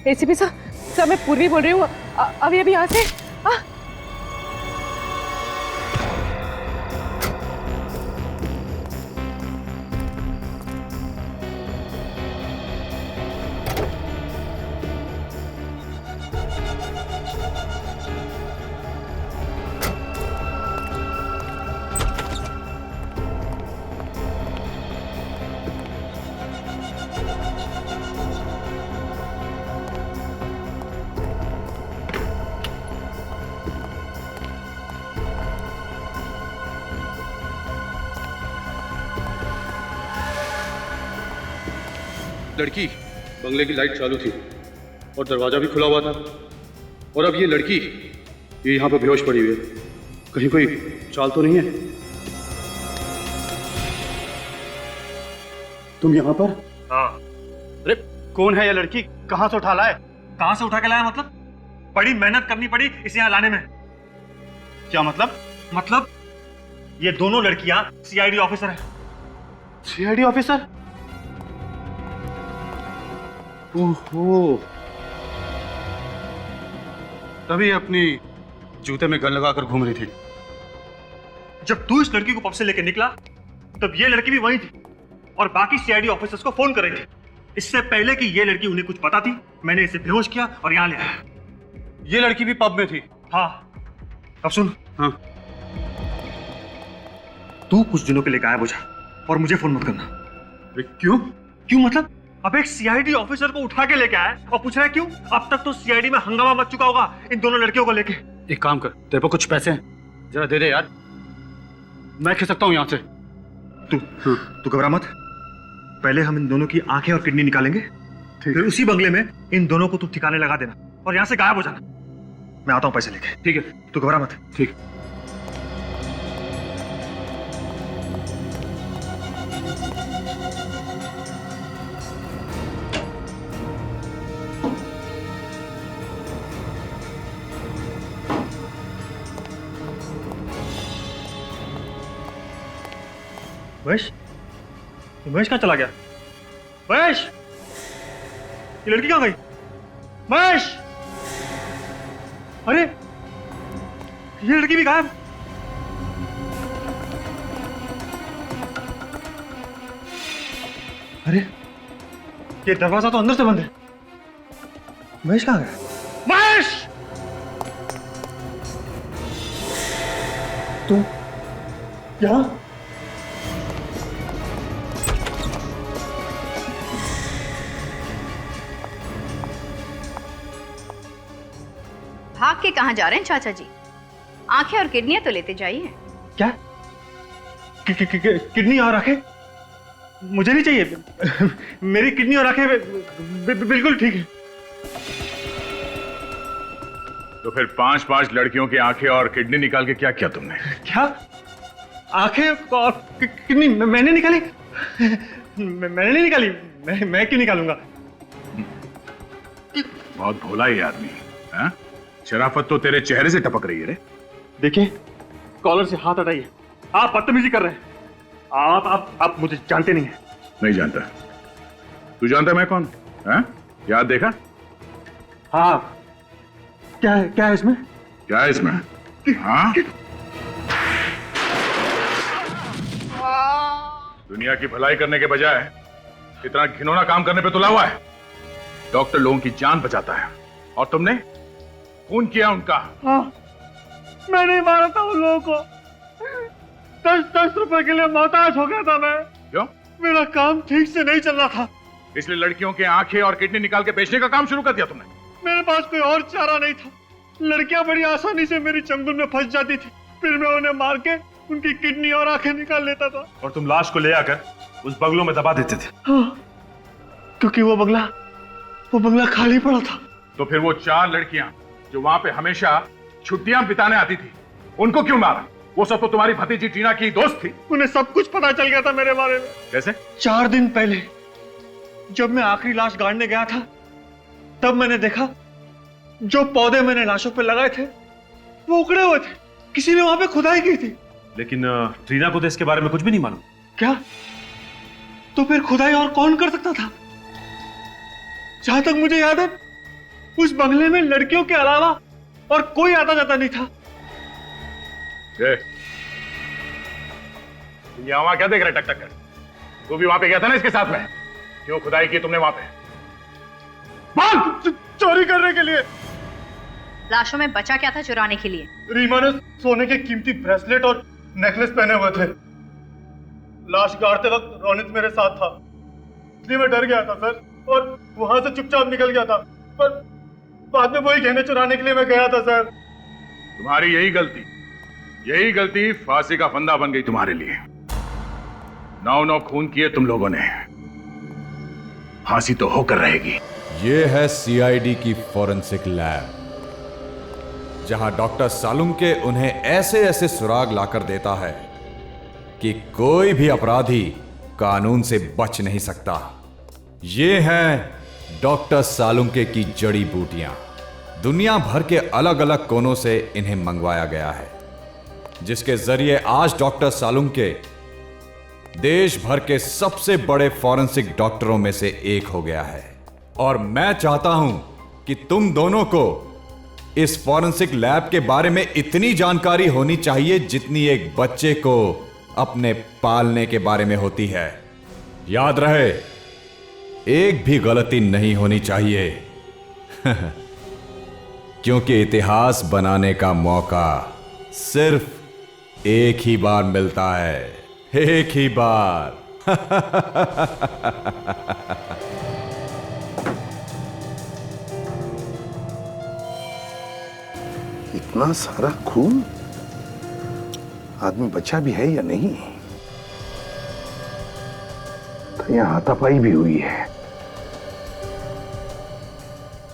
एसीपी सर मैं पूर्वी बोल रही हूँ। अभी अभी यहाँ से लड़की बंगले की लाइट चालू थी और दरवाजा भी खुला हुआ था, और अब ये लड़की ये यहाँ पर बेहोश पड़ी हुई है। कहीं कोई चाल तो नहीं है? तुम यहाँ पर? हाँ। अरे कौन है ये लड़की? कहाँ से उठा लाए? कहाँ से उठा के लाया मतलब? बड़ी मेहनत करनी पड़ी इसे यहाँ लाने में। क्या मतलब? मतलब ये दोनों लड़कियां सीआईडी ऑफिसर हैं। CID officer? ओहो, तभी अपनी जूते में गन लगाकर घूम रही थी। जब तू इस लड़की को पब से लेकर निकला तब ये लड़की भी वहीं थी और बाकी सीआईडी ऑफिसर्स को फोन कर रही थी। इससे पहले कि ये लड़की उन्हें कुछ पता थी, मैंने इसे बेहोश किया और यहाँ ले आया। ये लड़की भी पब में थी? हाँ। अब सुन। हाँ। तू कुछ दिनों के लिए गायब हो जा और मुझे फोन मत करना। क्यों? क्यों मतलब? अब एक सीआईडी ऑफिसर को उठा के लेके आया और पूछ रहा है क्यों? अब तक तो सीआईडी में हंगामा मच चुका होगा इन दोनों लड़कियों को लेके। एक काम कर, तेरे पर कुछ पैसे हैं, जरा दे दे यार, मैं खिसक सकता हूँ यहाँ से। तू घबरा मत। पहले हम इन दोनों की आंखें और किडनी निकालेंगे, फिर उसी बंगले में इन दोनों को तू ठिकाने लगा देना और यहाँ से गायब हो जाना। मैं आता हूँ पैसे लेके। ठीक है, तू घबरा मत। ठीक। महेश, महेश कहाँ चला गया? महेश, ये लड़की कहाँ गई? महेश, अरे ये लड़की भी गायब। अरे ये दरवाजा तो अंदर से बंद है। महेश कहाँ गया? महेश, तू यहाँ? भाग के कहाँ जा रहे हैं चाचा जी? आंखें और किडनियां तो लेते जाइए। क्या? किडनी और आंखें? मुझे नहीं चाहिए। मेरी किडनी और आंखें बिल्कुल ठीक है। तो फिर 5-5 लड़कियों की आंखें और किडनी निकाल के क्या किया तुमने? क्या? आंखें और किडनी मैंने निकाली? मैंने नहीं निकाली। मैं क्यों निकालूंगा? बहुत भोला ये आदमी है। शराफत तो तेरे चेहरे से टपक रही है रे। देखिए, कॉलर से हाथ हटाइए। आप बदतमीजी कर रहे हैं। आप मुझे जानते नहीं हैं। नहीं जानता। तू जानता मैं कौन? हाँ? याद देखा? हाँ। क्या है इसमें? क्या है इसमें? हाँ? दुनिया की भलाई करने के बजाय इतना घिनौना काम करने पे तुला हुआ है। डॉक्टर लोगों की जान बचाता है और तुमने खून किया उनका। हाँ, मैं नहीं मारा था उन लोगों को। 10-10 रुपए के लिए मोहताज हो गया था मैं। क्यों? मेरा काम ठीक से नहीं चल रहा था, इसलिए लड़कियों के आंखें और किडनी निकाल के बेचने का काम शुरू कर दिया तुमने। मेरे पास कोई और चारा नहीं था। लड़कियां बड़ी आसानी से मेरी चंगुल में फंस जाती थी, फिर मैं उन्हें मार के उनकी किडनी और आंखें निकाल लेता था। और तुम लाश को ले आकर उस बंगलों में दबा देते थे। हाँ, क्योंकि वो बंगला खाली पड़ा था। तो फिर वो 4 लड़कियां जो वहां पे हमेशा छुट्टियां बिताने आती थी, उनको क्यों मारा? वो सब तो तुम्हारी भतीजी टीना की दोस्त थी। उन्हें सब कुछ पता चल गया था मेरे बारे में। कैसे? 4 दिन पहले जब मैं आखिरी लाश गाड़ने गया था, तब मैंने देखा जो पौधे मैंने लाशों पे लगाए थे वो उखड़े हुए थे। किसी ने वहां पे खुदाई की थी। लेकिन टीना को तो इसके बारे में कुछ भी नहीं मालूम। क्या? तो फिर खुदाई और कौन कर सकता था? जहां तक मुझे याद है, उस बंगले में लड़कियों के अलावा और कोई आता जाता नहीं था। यहाँ क्या देख रहे टक टक कर? तू भी वहां पे गया था ना इसके साथ में? क्यों खुदाई की तुमने वहां पे? चोरी करने के लिए। लाशों में बचा क्या था चुराने के लिए? रीमा ने सोने के कीमती ब्रेसलेट और नेकलेस पहने हुए थे। लाश गाड़ते वक्त रोनित मेरे साथ था, इसलिए मैं डर गया था सर, और वहां से चुपचाप निकल गया था। पर बाद में वही गहने चुराने के लिए मैं गया था सर। तुम्हारी यही गलती फांसी का फंदा बन गई तुम्हारे लिए। 9 खून किए तुम लोगों ने, फांसी तो होकर रहेगी। ये है सीआईडी की फॉरेंसिक लैब, जहां डॉक्टर सालुंके उन्हें ऐसे ऐसे सुराग लाकर देता है कि कोई भी अपराधी कानून से बच नहीं सकता। ये हैं डॉक्टर सालुंके की जड़ी बूटियां। दुनिया भर के अलग अलग कोनों से इन्हें मंगवाया गया है, जिसके जरिए आज डॉक्टर सालुंके देश भर के सबसे बड़े फॉरेंसिक डॉक्टरों में से एक हो गया है। और मैं चाहता हूं कि तुम दोनों को इस फॉरेंसिक लैब के बारे में इतनी जानकारी होनी चाहिए जितनी एक बच्चे को अपने पालने के बारे में होती है। याद रहे, एक भी गलती नहीं होनी चाहिए क्योंकि इतिहास बनाने का मौका सिर्फ एक ही बार मिलता है, एक ही बार। इतना सारा खून, आदमी बचा भी है या नहीं? तो यहाँ हाथापाई भी हुई है।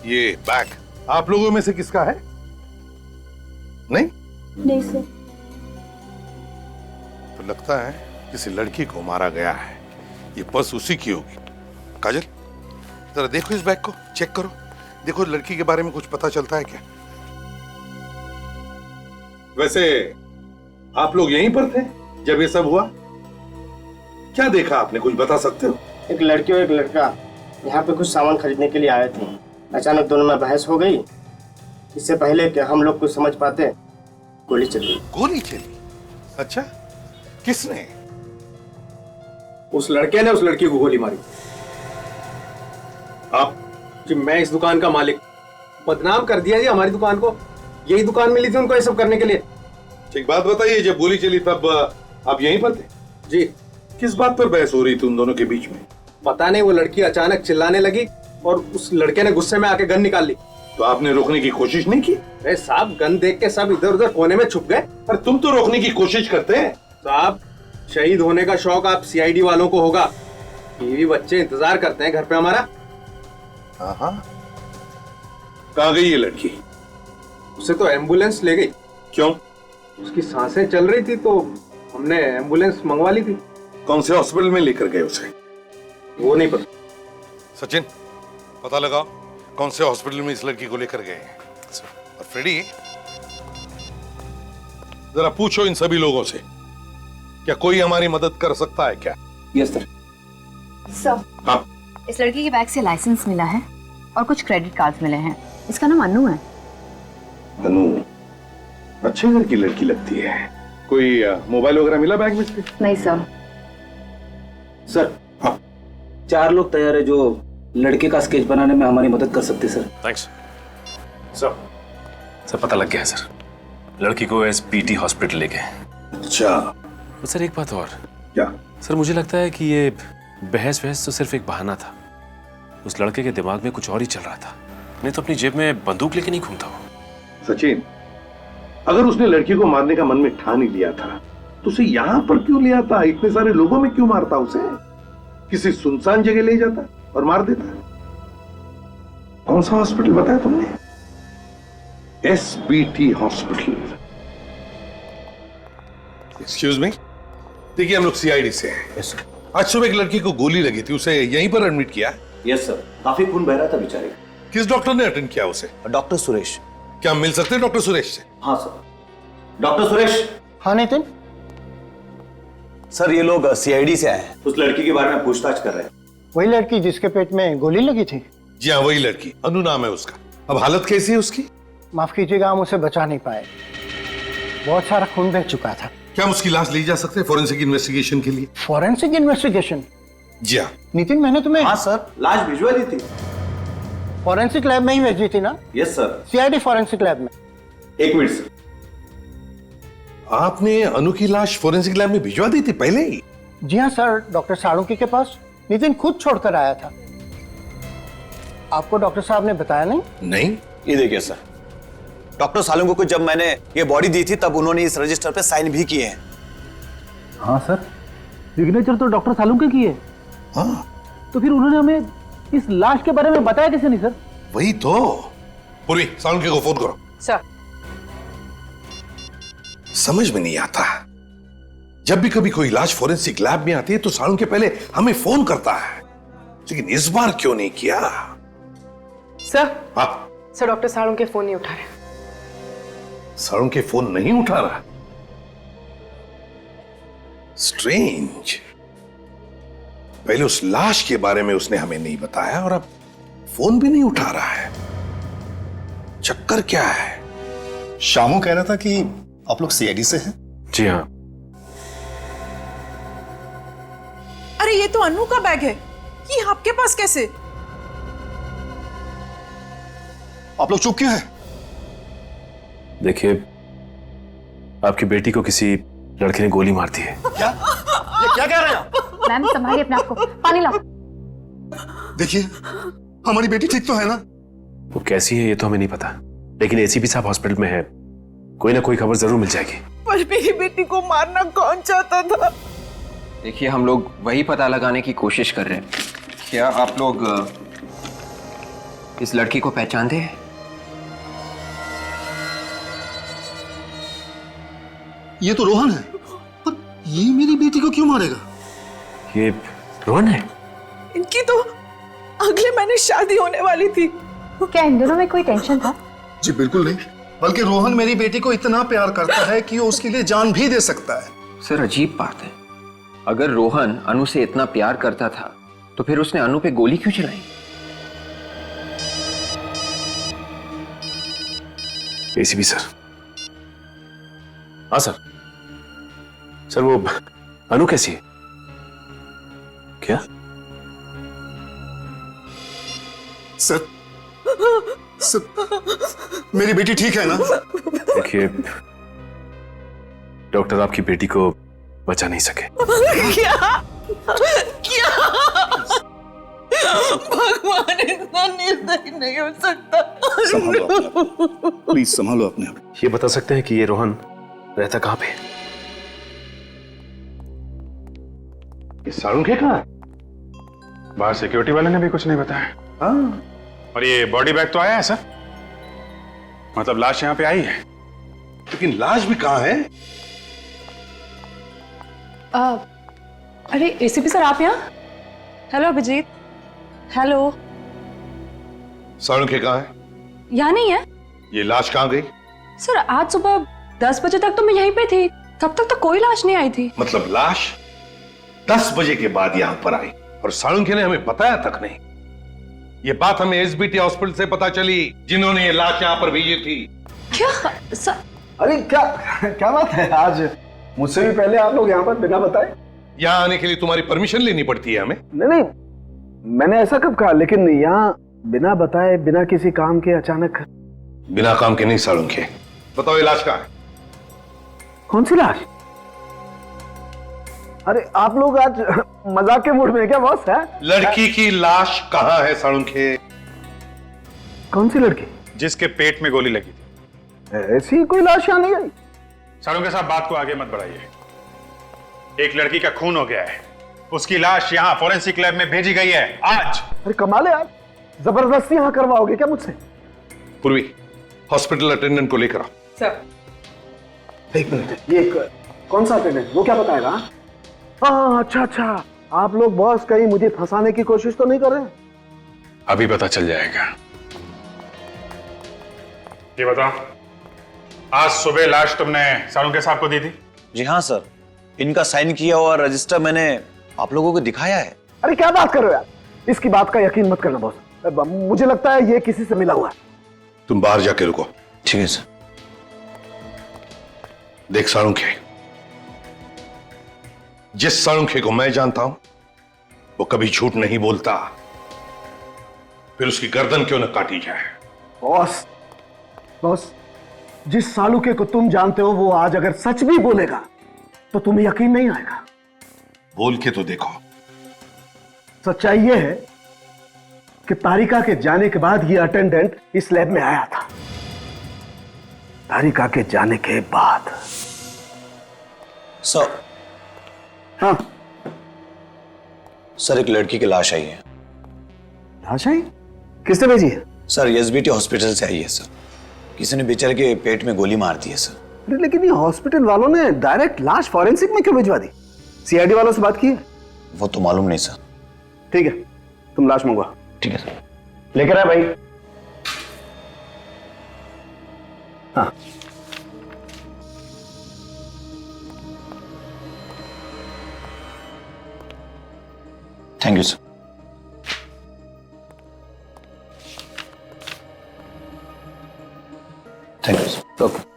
ये बैग आप लोगों में से किसका है? नहीं सर। तो लगता है किसी लड़की को मारा गया है। ये पर्स उसी की होगी। काजल, जरा देखो इस बैग को, चेक करो, देखो लड़की के बारे में कुछ पता चलता है क्या? वैसे आप लोग यहीं पर थे जब ये सब हुआ? क्या देखा आपने, कुछ बता सकते हो? एक लड़की और एक लड़का यहाँ पे कुछ सामान खरीदने के लिए आए थे। अचानक दोनों में बहस हो गई। इससे पहले कि हम लोग कुछ समझ पाते, गोली चली। गोली चली? अच्छा, किसने? उस लड़के ने उस लड़की को गोली मारी। आप? जी, मैं इस दुकान का मालिक। बदनाम कर दिया जी हमारी दुकान को। यही दुकान मिली थी उनको ये सब करने के लिए। एक बात बताइए, जब गोली चली तब आप यहीं पर थे? जी। किस बात पर बहस हो रही थी उन दोनों के बीच में? पता नहीं, वो लड़की अचानक चिल्लाने लगी और उस लड़के ने गुस्से में आके गन निकाल ली। तो आपने रोकने की कोशिश नहीं की? अरे साहब, गन देख के सब इधर उधर कोने में छुप गए। पर तुम तो रोकने की कोशिश करते हैं। साहब, शहीद होने का शौक आप सीआईडी वालों को होगा। बीवी बच्चे इंतजार करते हैं घर पे हमारा। हाँ, कहाँ गई ये लड़की? उसे तो एम्बुलेंस ले गई। क्यों? उसकी सांसें चल रही थी तो हमने एम्बुलेंस मंगवा ली थी। कौन से हॉस्पिटल में लेकर गए उसे? वो नहीं पता। सचिन, पता लगाओ कौन से हॉस्पिटल में इस लड़की को लेकर गए हैं। और फ्रेडी, जरा पूछो इन सभी लोगों से, क्या कोई हमारी मदद कर सकता है क्या? Yes sir. सर, हाँ, इस लड़की के बैग से लाइसेंस मिला है और कुछ क्रेडिट कार्ड्स मिले हैं। इसका नाम अनु है। अनु अच्छे घर की लड़की लगती है। कोई मोबाइल वगैरह मिला बैग में से? नहीं सर। सर, हाँ, 4 लोग तैयार है जो लड़के का स्केच बनाने में हमारी मदद कर सकते सर। थैंक्स सर पता लग गया है सर, लड़की को एसपीटी हॉस्पिटल ले गए। अच्छा। तो सर एक बात और। क्या? सर मुझे लगता है कि ये बहस तो सिर्फ एक बहाना था। उस लड़के के दिमाग में कुछ और ही चल रहा था, नहीं तो अपनी जेब में बंदूक लेके नहीं घूमता वो। सचिन, अगर उसने लड़की को मारने का मन में ठान ही लिया था तो उसे यहां पर क्यों ले आता? इतने सारे लोगों में क्यों मारता? उसे किसी सुनसान जगह ले जाता और मार देता। कौन सा हॉस्पिटल बताया तुमने? SBT hospital. एक्सक्यूज मी, देखिए हम लोग सीआईडी से हैं। Yes sir. आज सुबह एक लड़की को गोली लगी थी, उसे यहीं पर एडमिट किया? यस सर, काफी खून बह रहा था बेचारे। किस डॉक्टर ने अटेंड किया उसे? डॉक्टर सुरेश। क्या मिल सकते हैं डॉक्टर सुरेश से? हाँ सर। डॉक्टर सुरेश। हाँ नितिन। सर ये लोग सीआईडी से आए हैं, उस लड़की के बारे में पूछताछ कर रहे हैं। वही लड़की जिसके पेट में गोली लगी थी? जी हाँ, वही लड़की। अनु नाम है उसका। अब हालत कैसी है उसकी? माफ कीजिएगा, हम उसे बचा नहीं पाए, बहुत सारा खून बह चुका था। क्या हम उसकी लाश ले जा सकते हैं फॉरेंसिक इन्वेस्टिगेशन के लिए? Forensic investigation? जी हाँ। नितिन, मैंने तुम्हें हाँ सर, लाश भिजवा दी थी। फॉरेंसिक लैब में ही भेजी थी ना? Yes sir. CID forensic lab में। एक मिनट सर। आपने अनु की लाश फॉरेंसिक लैब में भिजवा दी थी पहले ही? जी हाँ सर, डॉक्टर साळुंके के पास नितिन खुद छोड़कर आया था। आपको डॉक्टर साहब ने बताया नहीं? नहीं। ये देखिए सर, डॉक्टर साळुंके को जब मैंने ये बॉडी दी थी तब उन्होंने इस रजिस्टर पे साइन भी किए हैं। हाँ सर, सिग्नेचर तो डॉक्टर साळुंके की है। हाँ। तो फिर उन्होंने हमें इस लाश के बारे में बताया कैसे नहीं सर? वही तो। पूर्वी, साळुंके को फोन करो। सर। समझ में नहीं आता, जब भी कभी कोई लाश फॉरेंसिक लैब में आती है तो साळुंके पहले हमें फोन करता है, लेकिन इस बार क्यों नहीं किया? सर। हाँ। सर, डॉक्टर साळुंके फोन नहीं उठा रहे। साळुंके फोन नहीं उठा रहा? स्ट्रेंज। पहले उस लाश के बारे में उसने हमें नहीं बताया और अब फोन भी नहीं उठा रहा है। चक्कर क्या है? शामू कह रहा था कि आप लोग सीआईडी से हैं? जी हाँ। अरे ये तो अनु का बैग है, ये आपके पास कैसे? आप लोग चुप क्यों हैं? देखिए, आपकी बेटी को किसी लड़के ने गोली मार दी है। क्या? ये क्या कह रहे हैं आप? मैम संभालिए अपने आप को, पानी लाओ। देखिए, हमारी बेटी ठीक तो है ना? वो कैसी है ये तो हमें नहीं पता, लेकिन एसीपी साहब हॉस्पिटल में है, कोई ना कोई खबर जरूर मिल जाएगी। पर मेरी बेटी को मारना कौन चाहता था? देखिए, हम लोग वही पता लगाने की कोशिश कर रहे हैं। क्या आप लोग इस लड़की को पहचानते हैं? ये तो रोहन है, पर ये मेरी बेटी को क्यों मारेगा? ये रोहन है? इनकी तो अगले महीने शादी होने वाली थी। क्या इन दोनों में कोई टेंशन था? जी बिल्कुल नहीं, बल्कि रोहन मेरी बेटी को इतना प्यार करता है कि वो उसके लिए जान भी दे सकता है। सर, अजीब बात है, अगर रोहन अनु से इतना प्यार करता था तो फिर उसने अनु पे गोली क्यों चलाई? ACP sir. हाँ सर। सर वो अनु कैसी है? क्या? सर, मेरी बेटी ठीक है ना? देखिए, डॉक्टर आपकी बेटी को बचा नहीं सके। क्या? क्या? भगवान इतना निर्दयी नहीं हो सकता। संभालो अपने, प्लीज संभालो अपने आप। ये बता सकते हैं कि ये रोहन रहता कहाँ पे? ये साळुंके कहाँ है? बाहर सिक्योरिटी वाले ने भी कुछ नहीं बताया। हाँ। और ये बॉडी बैग तो आया है सर, मतलब लाश यहाँ पे आई है, लेकिन लाश भी कहाँ है? अरे एसीपी सर, आप यहाँ? हेलो अभिजीत। हेलो। साळुंके कहाँ है? यहाँ नहीं है। ये लाश कहाँ गई? सर आज सुबह 10 बजे तक तो मैं यहीं पे थी, तब तक तो कोई लाश नहीं आई थी। मतलब लाश 10 बजे के बाद यहां पर आई और साळुंखे ने हमें बताया तक नहीं। ये बात हमें एसबीटी हॉस्पिटल से पता चली, जिन्होंने ये लाश यहां पर भेजी थी। क्या अरे क्या क्या बात है, आज मुझसे भी पहले आप लोग यहाँ पर बिना बताए। यहां आने के लिए तुम्हारी परमिशन लेनी पड़ती है हमें। नहीं, मैंने ऐसा कब कहा, लेकिन यहाँ बिना बताए, बिना किसी काम के अचानक। बिना काम के नहीं साळुंखे, बताओ ये लाश कहाँ है? कौन सी लाश? अरे आप लोग आज मजाक के मूड में क्या बॉस है? लड़की की लाश कहाँ है साळुंखे? कौन सी लड़की? जिसके पेट में गोली लगी थी। ऐसी कोई लाश यहाँ नहीं आई। साळुंखे साहब, बात को आगे मत बढ़ाइए। एक लड़की का खून हो गया है, उसकी लाश यहाँ फॉरेंसिक लैब में भेजी गई है आज। अरे कमाल है यार, जबरदस्ती यहाँ करवाओगे क्या मुझसे? पूर्वी, हॉस्पिटल अटेंडेंट को लेकर आओ। सर। एक मिनट, ये कौन सा अटेंडेंट, वो क्या बताएगा? हाँ अच्छा, आप लोग बॉस कहीं मुझे फंसाने की कोशिश तो नहीं कर रहे? अभी पता चल जाएगा। ये बताओ, आज सुबह लाश तुमने साळुंखे साहब को दी थी? जी हाँ सर, इनका साइन किया हुआ रजिस्टर मैंने आप लोगों को दिखाया है। अरे क्या बात कर रहे हो यार, इसकी बात का यकीन मत करना बॉस, मुझे लगता है ये किसी से मिला हुआ है। तुम बाहर जाके रुको। ठीक है सर। देख साळुंखे, जिस साळुंखे को मैं जानता हूं वो कभी झूठ नहीं बोलता, फिर उसकी गर्दन क्यों न काटी जाए। बॉस, जिस साळुंखे को तुम जानते हो वो आज अगर सच भी बोलेगा तो तुम्हें यकीन नहीं आएगा। बोल के तो देखो। सच्चाई ये है कि तारिका के जाने के बाद ये अटेंडेंट इस लैब में आया था। तारिका के जाने के बाद। सर। हाँ सर, एक लड़की की लाश आई है। लाश आई? किसने भेजी है? सर, एसबीटी हॉस्पिटल से आई है सर। किसी ने बेचारे के पेट में गोली मार दी है सर। लेकिन ये हॉस्पिटल वालों ने डायरेक्ट लाश फॉरेंसिक में क्यों भिजवा दी? सीआईडी वालों से बात की है? वो तो मालूम नहीं सर। ठीक है, तुम लाश मंगवा। ठीक है सर। लेकर आ भाई। हाँ thank you sir. Thank you sir. Okay.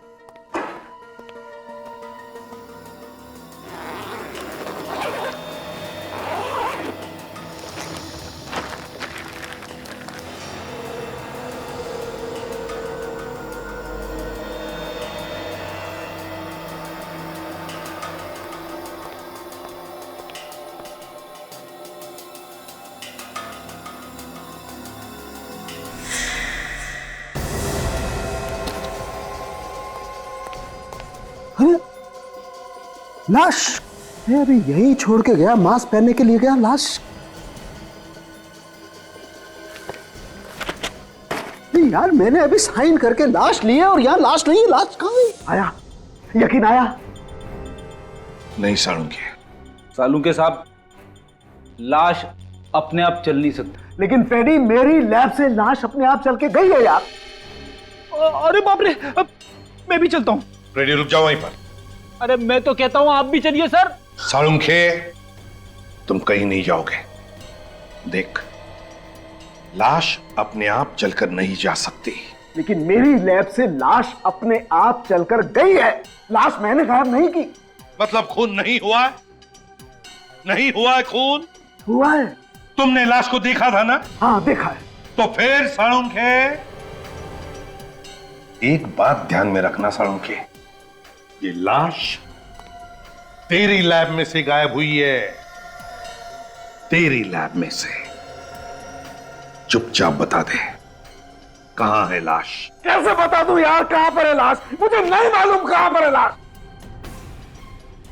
लाश अभी यही छोड़ के गया, मास्क पहनने के लिए गया, लाश नहीं यार, मैंने अभी साइन करके लाश ली है और यहाँ लाश नहीं है। लाश कहाँ है? आया, यकीन आया? नहीं साळुंखे। साळुंखे साहब, लाश अपने आप चल नहीं सकती। लेकिन पेडी, मेरी लैब से लाश अपने आप चल के गई है यार। अरे बाप रे, मैं भी चलता हूँ। रेडी, रुक जाओ वहीं पर। अरे मैं तो कहता हूँ आप भी चलिए सर। साळुंखे, तुम कहीं नहीं जाओगे। देख, लाश अपने आप चलकर नहीं जा सकती। लेकिन मेरी लैब से लाश अपने आप चलकर गई है। लाश मैंने गायब नहीं की। मतलब खून नहीं हुआ? नहीं हुआ है खून? हुआ है। तुमने लाश को देखा था ना? हाँ देखा है। तो फिर साळुंखे, एक बात ध्यान में रखना साळुंखे, ये लाश तेरी लैब में से गायब हुई है। तेरी लैब में से। चुपचाप बता दे, कहां है लाश? कैसे बता दूं यार कहां पर है लाश? मुझे नहीं मालूम कहां पर है लाश।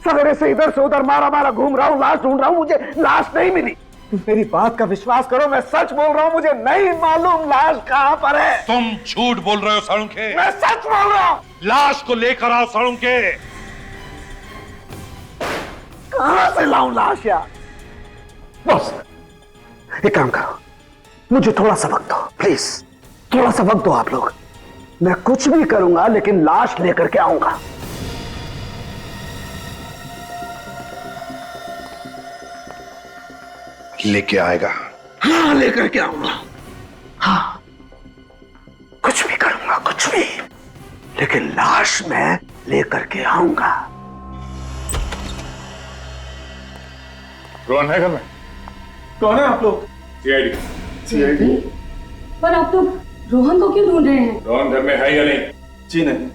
सवेरे से इधर से उधर मारा घूम रहा हूं, लाश ढूंढ रहा हूं, मुझे लाश नहीं मिली। मेरी बात का विश्वास करो, मैं सच बोल रहा हूं, मुझे नहीं मालूम लाश कहां पर है। तुम झूठ बोल रहे हो साळुंखे। मैं सच बोल रहा हूं। लाश को लेकर आओ साळुंखे। कहां से लाऊं लाश यार? बॉस, एक काम करो, मुझे थोड़ा सा वक्त दो प्लीज, थोड़ा सा वक्त दो आप लोग। मैं कुछ भी करूंगा लेकिन लाश लेकर के आऊंगा। लेके आएगा? हाँ, लेकर के आऊंगा। हाँ, कुछ भी करूंगा, कुछ भी, लेकिन लाश मैं लेकर के आऊंगा। रोहन है घर में? कौन है आप लोग? सीआईडी। सीआईडी? पर आप लोग रोहन को क्यों ढूंढ रहे हैं? रोहन घर में है या नहीं? जी नहीं।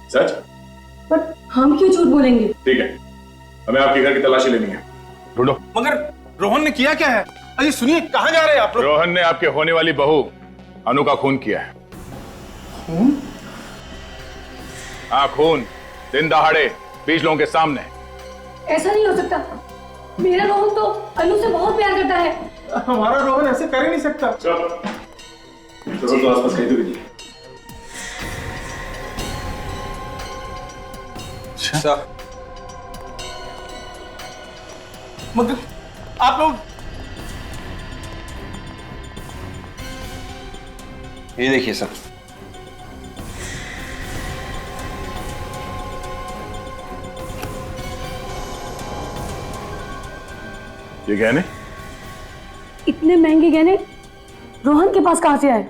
सच? पर हम क्यों झूठ बोलेंगे? ठीक है, हमें आपके घर की तलाशी लेनी है, ढूंढो। मगर रोहन ने किया क्या है? अरे सुनिए, कहाँ जा रहे हैं आप लोग? रोहन ने आपके होने वाली बहू अनु का खून किया है। खून? हाँ, खून, दिन दहाड़े 20 लोगों के सामने। ऐसा नहीं हो सकता। मेरा रोहन तो अनु से बहुत प्यार करता है। हमारा रोहन ऐसे कर ही नहीं सकता। चलो तो आसपास कहीं तो भी नहीं। सर, मगर आप लोग ये देखिए सर, ये गहने? इतने महंगे गहने रोहन के पास कहाँ से आए?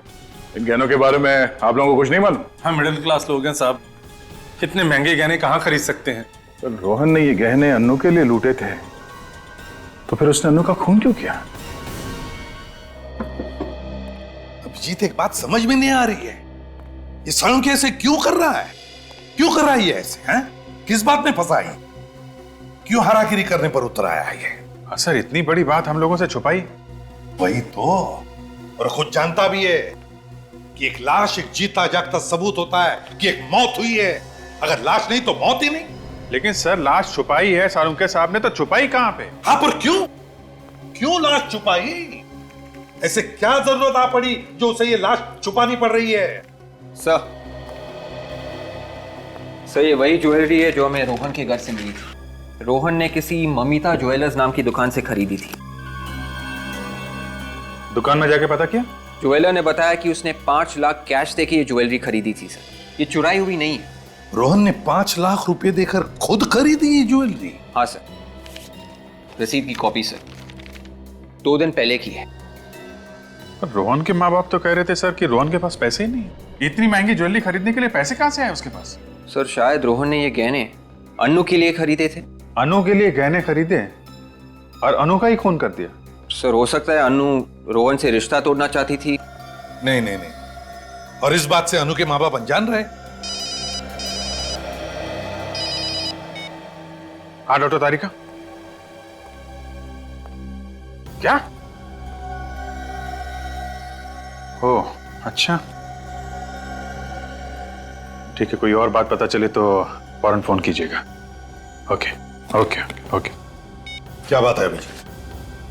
इन गहनों के बारे में आप लोगों को कुछ नहीं मालूम? हम मिडिल क्लास लोग हैं साहब, इतने महंगे गहने कहाँ खरीद सकते हैं? तो रोहन ने ये गहने अन्नू के लिए लूटे थे, तो फिर उसने अन्नू का खून क्यों किया? अभिजीत, एक बात समझ में नहीं आ रही है, ये सालुंखे ऐसे क्यों कर रहा है? क्यों कर रहा है ये ऐसे? हैं? किस बात में फंसा है? क्यों हारागिरी करने पर उतर आया है ये? हाँ सर, इतनी बड़ी बात हम लोगों से छुपाई। वही तो, और खुद जानता भी है कि एक लाश एक जीता जागता सबूत होता है कि एक मौत हुई है। अगर लाश नहीं तो मौत ही नहीं। लेकिन सर, लाश छुपाई है सालुंखे साहब ने, तो छुपाई कहां पे? हाँ, पर क्यों? क्यों लाश छुपाई? ऐसे क्या जरूरत आ पड़ी जो उसे ये लाश छुपानी पड़ रही है? सर ये वही ज्वेलरी है जो हमें रोहन के घर से मिली थी। रोहन ने किसी ममिता ज्वेलर्स नाम की दुकान से खरीदी थी। दुकान में जाके पता किया? ज्वेलर ने बताया कि उसने 5 लाख कैश देके ये ज्वेलरी खरीदी थी सर। ये चुराई हुई नहीं है। रोहन ने 5 लाख रुपए देकर खुद खरीदी ये ज्वेलरी? हाँ सर, रसीद की कॉपी सर, 2 दिन पहले की है। रोहन के माँ बाप तो कह रहे थे सर कि रोहन के पास पैसे ही नहीं है। इतनी महंगी ज्वेलरी खरीदने के लिए पैसे कहां से आए उसके पास? सर शायद रोहन ने ये गहने अनु के लिए खरीदे थे। अनु के लिए गहने खरीदे और अनु का ही खून कर दिया? सर हो सकता है अनु रोहन से रिश्ता तोड़ना चाहती थी। नहीं नहीं नहीं, और इस बात से अनु के माँ बाप अनजान रहे? हाँ डॉक्टर तारिका, क्या? ओह अच्छा, ठीक है, कोई और बात पता चले तो फौरन फोन कीजिएगा। Okay okay okay. क्या बात है अभी?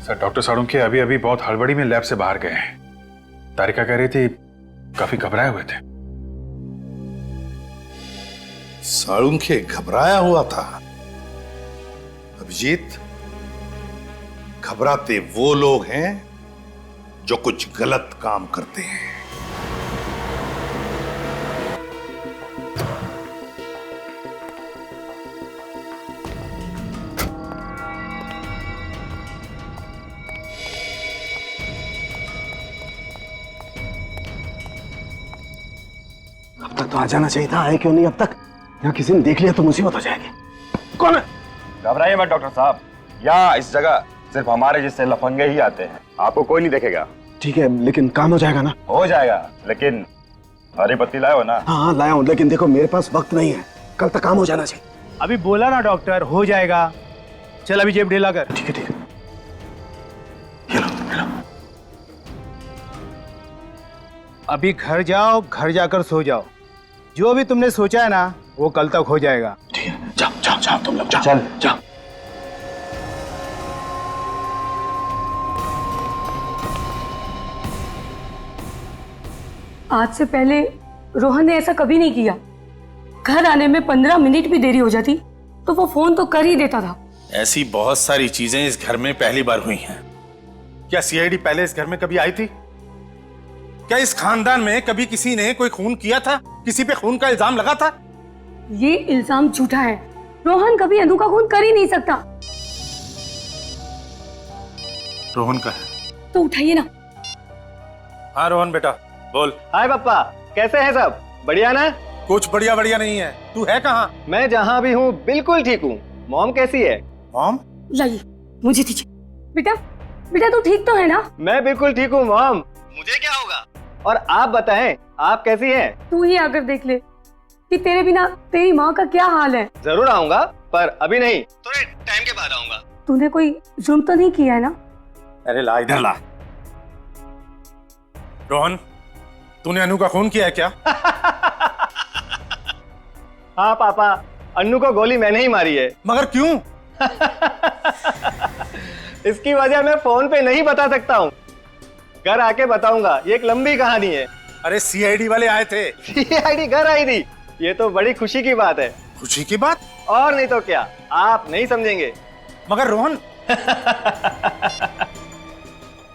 सर, डॉक्टर सालुंखे अभी अभी बहुत हड़बड़ी में लैब से बाहर गए हैं। तारिका कह रही थी काफी घबराए हुए थे। सालुंखे घबराया हुआ था? अभिजीत, घबराते वो लोग हैं जो कुछ गलत काम करते हैं। अब तक तो आ जाना चाहिए था, आए क्यों नहीं अब तक? यहाँ किसी ने देख लिया तो मुसीबत हो जाएगी। कौन है? घबराइए मत डॉक्टर साहब, यहाँ इस जगह सिर्फ हमारे जैसे लफंगे ही आते हैं, आपको कोई नहीं देखेगा। ठीक है, लेकिन काम हो जाएगा ना? हो जाएगा, लेकिन हरी पत्ती लाए हो ना? हाँ लाया हूँ, लेकिन देखो मेरे पास वक्त नहीं है, कल तक काम हो जाना चाहिए। अभी बोला ना डॉक्टर, हो जाएगा। चल अभी जेब ढीला कर। ठीक है ठीक है। अभी घर जाओ, घर जाकर सो जाओ। जो भी तुमने सोचा है ना वो कल तक हो जाएगा। ठीक है, जाओ जाओ जाओ तुम लोग, जाओ चल जाओ। आज से पहले रोहन ने ऐसा कभी नहीं किया। घर आने में 15 मिनट भी देरी हो जाती तो वो फोन तो कर ही देता था। ऐसी बहुत सारी चीजें इस घर में पहली बार हुई हैं। क्या सीआईडी पहले इस घर में कभी आई थी? क्या इस खानदान में कभी किसी ने कोई खून किया था? किसी पे खून का इल्जाम लगा था? ये इल्जाम झूठा है। रोहन कभी अनु का खून कर ही नहीं सकता। रोहन का है। तो उठाइए ना। हाँ रोहन बेटा बोल। हाय पापा, कैसे हैं सब? बढ़िया ना? कुछ बढ़िया बढ़िया नहीं है। तू है कहाँ? मैं जहाँ भी हूँ बिल्कुल ठीक हूँ। मॉम कैसी है? मॉम? लाइए, मुझे दीजिए। बेटा, बेटा तू ठीक तो है ना? मैं बिल्कुल ठीक हूँ मॉम। मुझे क्या होगा? और आप बताएं, आप कैसी हैं? तू ही आकर देख ले कि तेरे बिना तेरी माँ का क्या हाल है। जरूर आऊंगा, पर अभी नहीं, थोड़े टाइम के बाद आऊंगा। तूने कोई जुर्म तो नहीं किया है ना? अरे ला इधर ला। रोहन, तूने अनु का खून किया है क्या? हाँ पापा, अन्नू को गोली मैंने ही मारी है। मगर क्यों? इसकी वजह मैं फोन पे नहीं बता सकता हूँ, घर आके बताऊंगा। ये एक लंबी कहानी है। अरे सीआईडी वाले आए थे। सीआईडी घर आई थी? ये तो बड़ी खुशी की बात है। खुशी की बात? और नहीं तो क्या, आप नहीं समझेंगे। मगर रोहन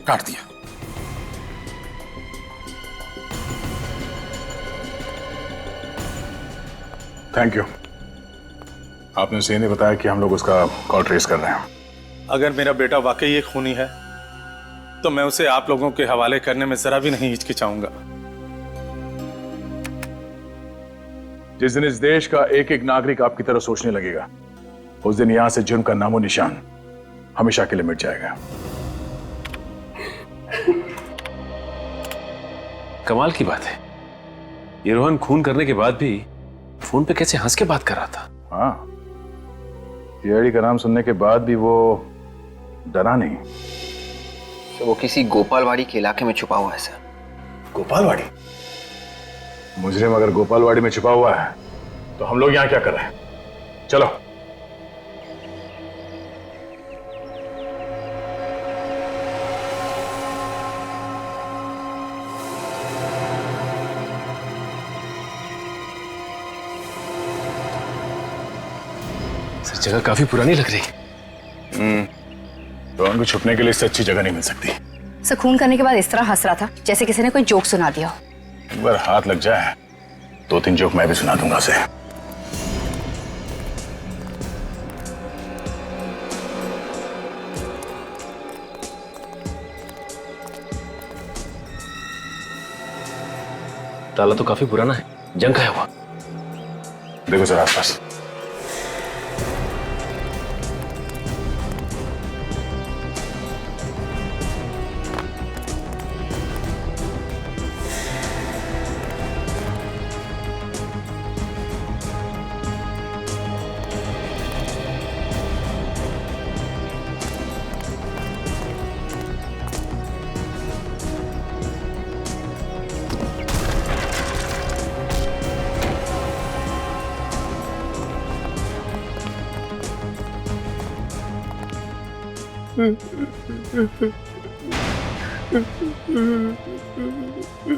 काट दिया। Thank you. आपने उसे नहीं बताया कि हम लोग उसका कॉल ट्रेस कर रहे हैं। अगर मेरा बेटा वाकई एक खूनी है तो मैं उसे आप लोगों के हवाले करने में जरा भी नहीं हिचकिचाऊंगा। जिस दिन इस देश का एक एक नागरिक आपकी तरह सोचने लगेगा, उस दिन यहां से जुर्म का नामो निशान हमेशा के लिए मिट जाएगा। कमाल की बात है, ये रोहन खून करने के बाद भी फोन पे कैसे हंस के बात कर रहा था। हाँ, सीआईडी का नाम सुनने के बाद भी वो डरा नहीं। तो वो किसी गोपालवाड़ी के इलाके में छुपा हुआ है सर। गोपालवाड़ी? मुजरिम अगर गोपालवाड़ी में छुपा हुआ है तो हम लोग यहां क्या कर रहे हैं? चलो। सर जगह काफी पुरानी लग रही। तो उनको छुपने के लिए इससे अच्छी जगह नहीं मिल सकती। सर खून करने के बाद इस तरह हंस रहा था जैसे किसी ने कोई जोक सुना दिया हो। एक बार हाथ लग जाए 2-3 जोक मैं भी सुना दूंगा उसे। ताला तो काफी पुराना है, जंग खाया हुआ। देखो सर आसपास।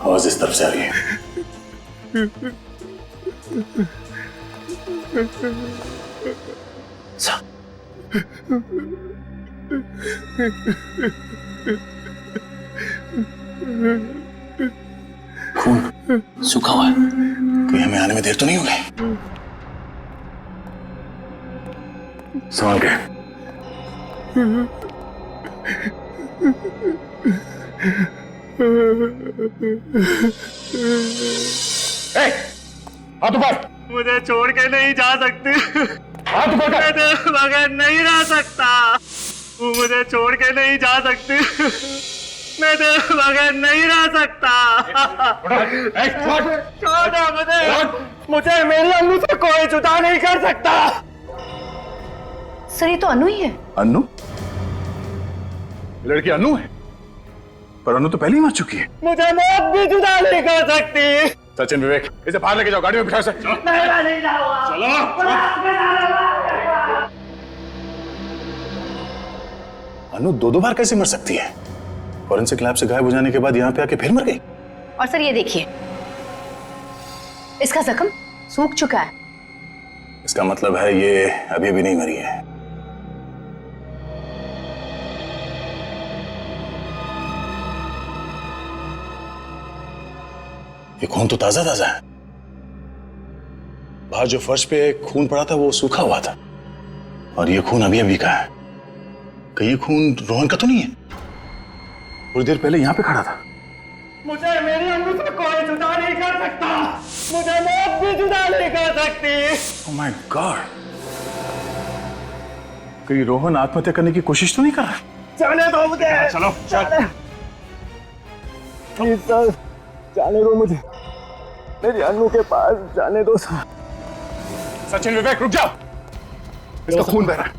आवाज इस तरफ से आ रही है। खून सूखा हुआ है। कोई हमें आने में देर तो नहीं हो गई? संभाल के। हाथ ऊपर। मुझे छोड़ के नहीं जा सकती। हाथ ऊपर कर। मैं तेरे बगैर नहीं रह सकता। तू मुझे छोड़ के नहीं जा सकती। मैं तेरे बगैर नहीं रह सकता। छोड़ मुझे मेरी अन्नू से कोई जुदा नहीं कर सकता। सर ये तो अनु ही है। अन्नू? लड़की अन्नू है? पर अन्नू तो पहले ही मर चुकी है। मुझे मौत भी जुदा नहीं कर सकती। सचिन, विवेक, इसे बाहर लेके जाओ, गाड़ी में बिठा सकते। नहीं जाऊंगा। चलो। अनु 2 बार कैसे मर सकती है? फॉरेंसिक लैब से गायब हो जाने के बाद यहाँ पे आके फिर मर गई। और सर ये देखिए, इसका जख्म सूख चुका है। इसका मतलब है ये अभी भी नहीं मरी है। ये खून तो ताजा ताजा है। बाहर जो फर्श पे खून पड़ा था वो सूखा हुआ था, और ये खून अभी अभी का है। कहीं ये खून रोहन का तो नहीं है? थोड़ी देर पहले यहाँ पे खड़ा था। मुझे मेरी अम्मी से कोई जुदा नहीं कर सकता। मुझे मौत भी जुदा नहीं कर सकती। ओह माय गॉड, कहीं रोहन आत्महत्या करने की कोशिश तो नहीं कर रहा? जाने दो मुझे। चलो चल। प्लीज सर, जाने दो मुझे, मेरी अन्नू के पास जाने दो सर। सचिन, विवेक, रुक जाओ, इसका खून बह रहा है।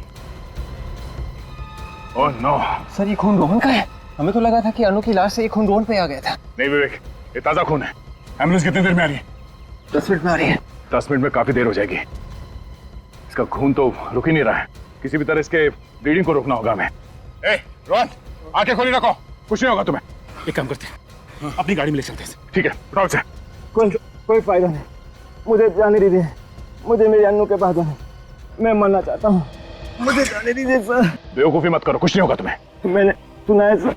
Oh no. सर ये खून रोहन का है। हमें तो लगा था कि अनु की लाश से ये खून रोहन पे आ गया था। नहीं विवेक, ये ताजा खून है। एम्बुलेंस कितनी देर में आ रही है? 10 मिनट में आ रही है। 10 मिनट में काफी देर हो जाएगी। इसका खून तो रुक ही नहीं रहा है। किसी भी तरह इसके ब्लीडिंग को रोकना होगा हमें। ए रोहन, आंखें खोली रखो, कुछ नहीं होगा तुम्हें। एक काम करते हैं, अपनी गाड़ी में ले चलते हैं। ठीक है, उठाओ इसे। कोई फायदा नहीं, मुझे जाने दीजिए। मुझे मेरी अन्नू के पास जाना, मैं मरना चाहता हूँ। मुझे जाने दीजिए सर। बेवकूफी मत करो, कुछ नहीं होगा तुम्हें। मैंने सुना है सर,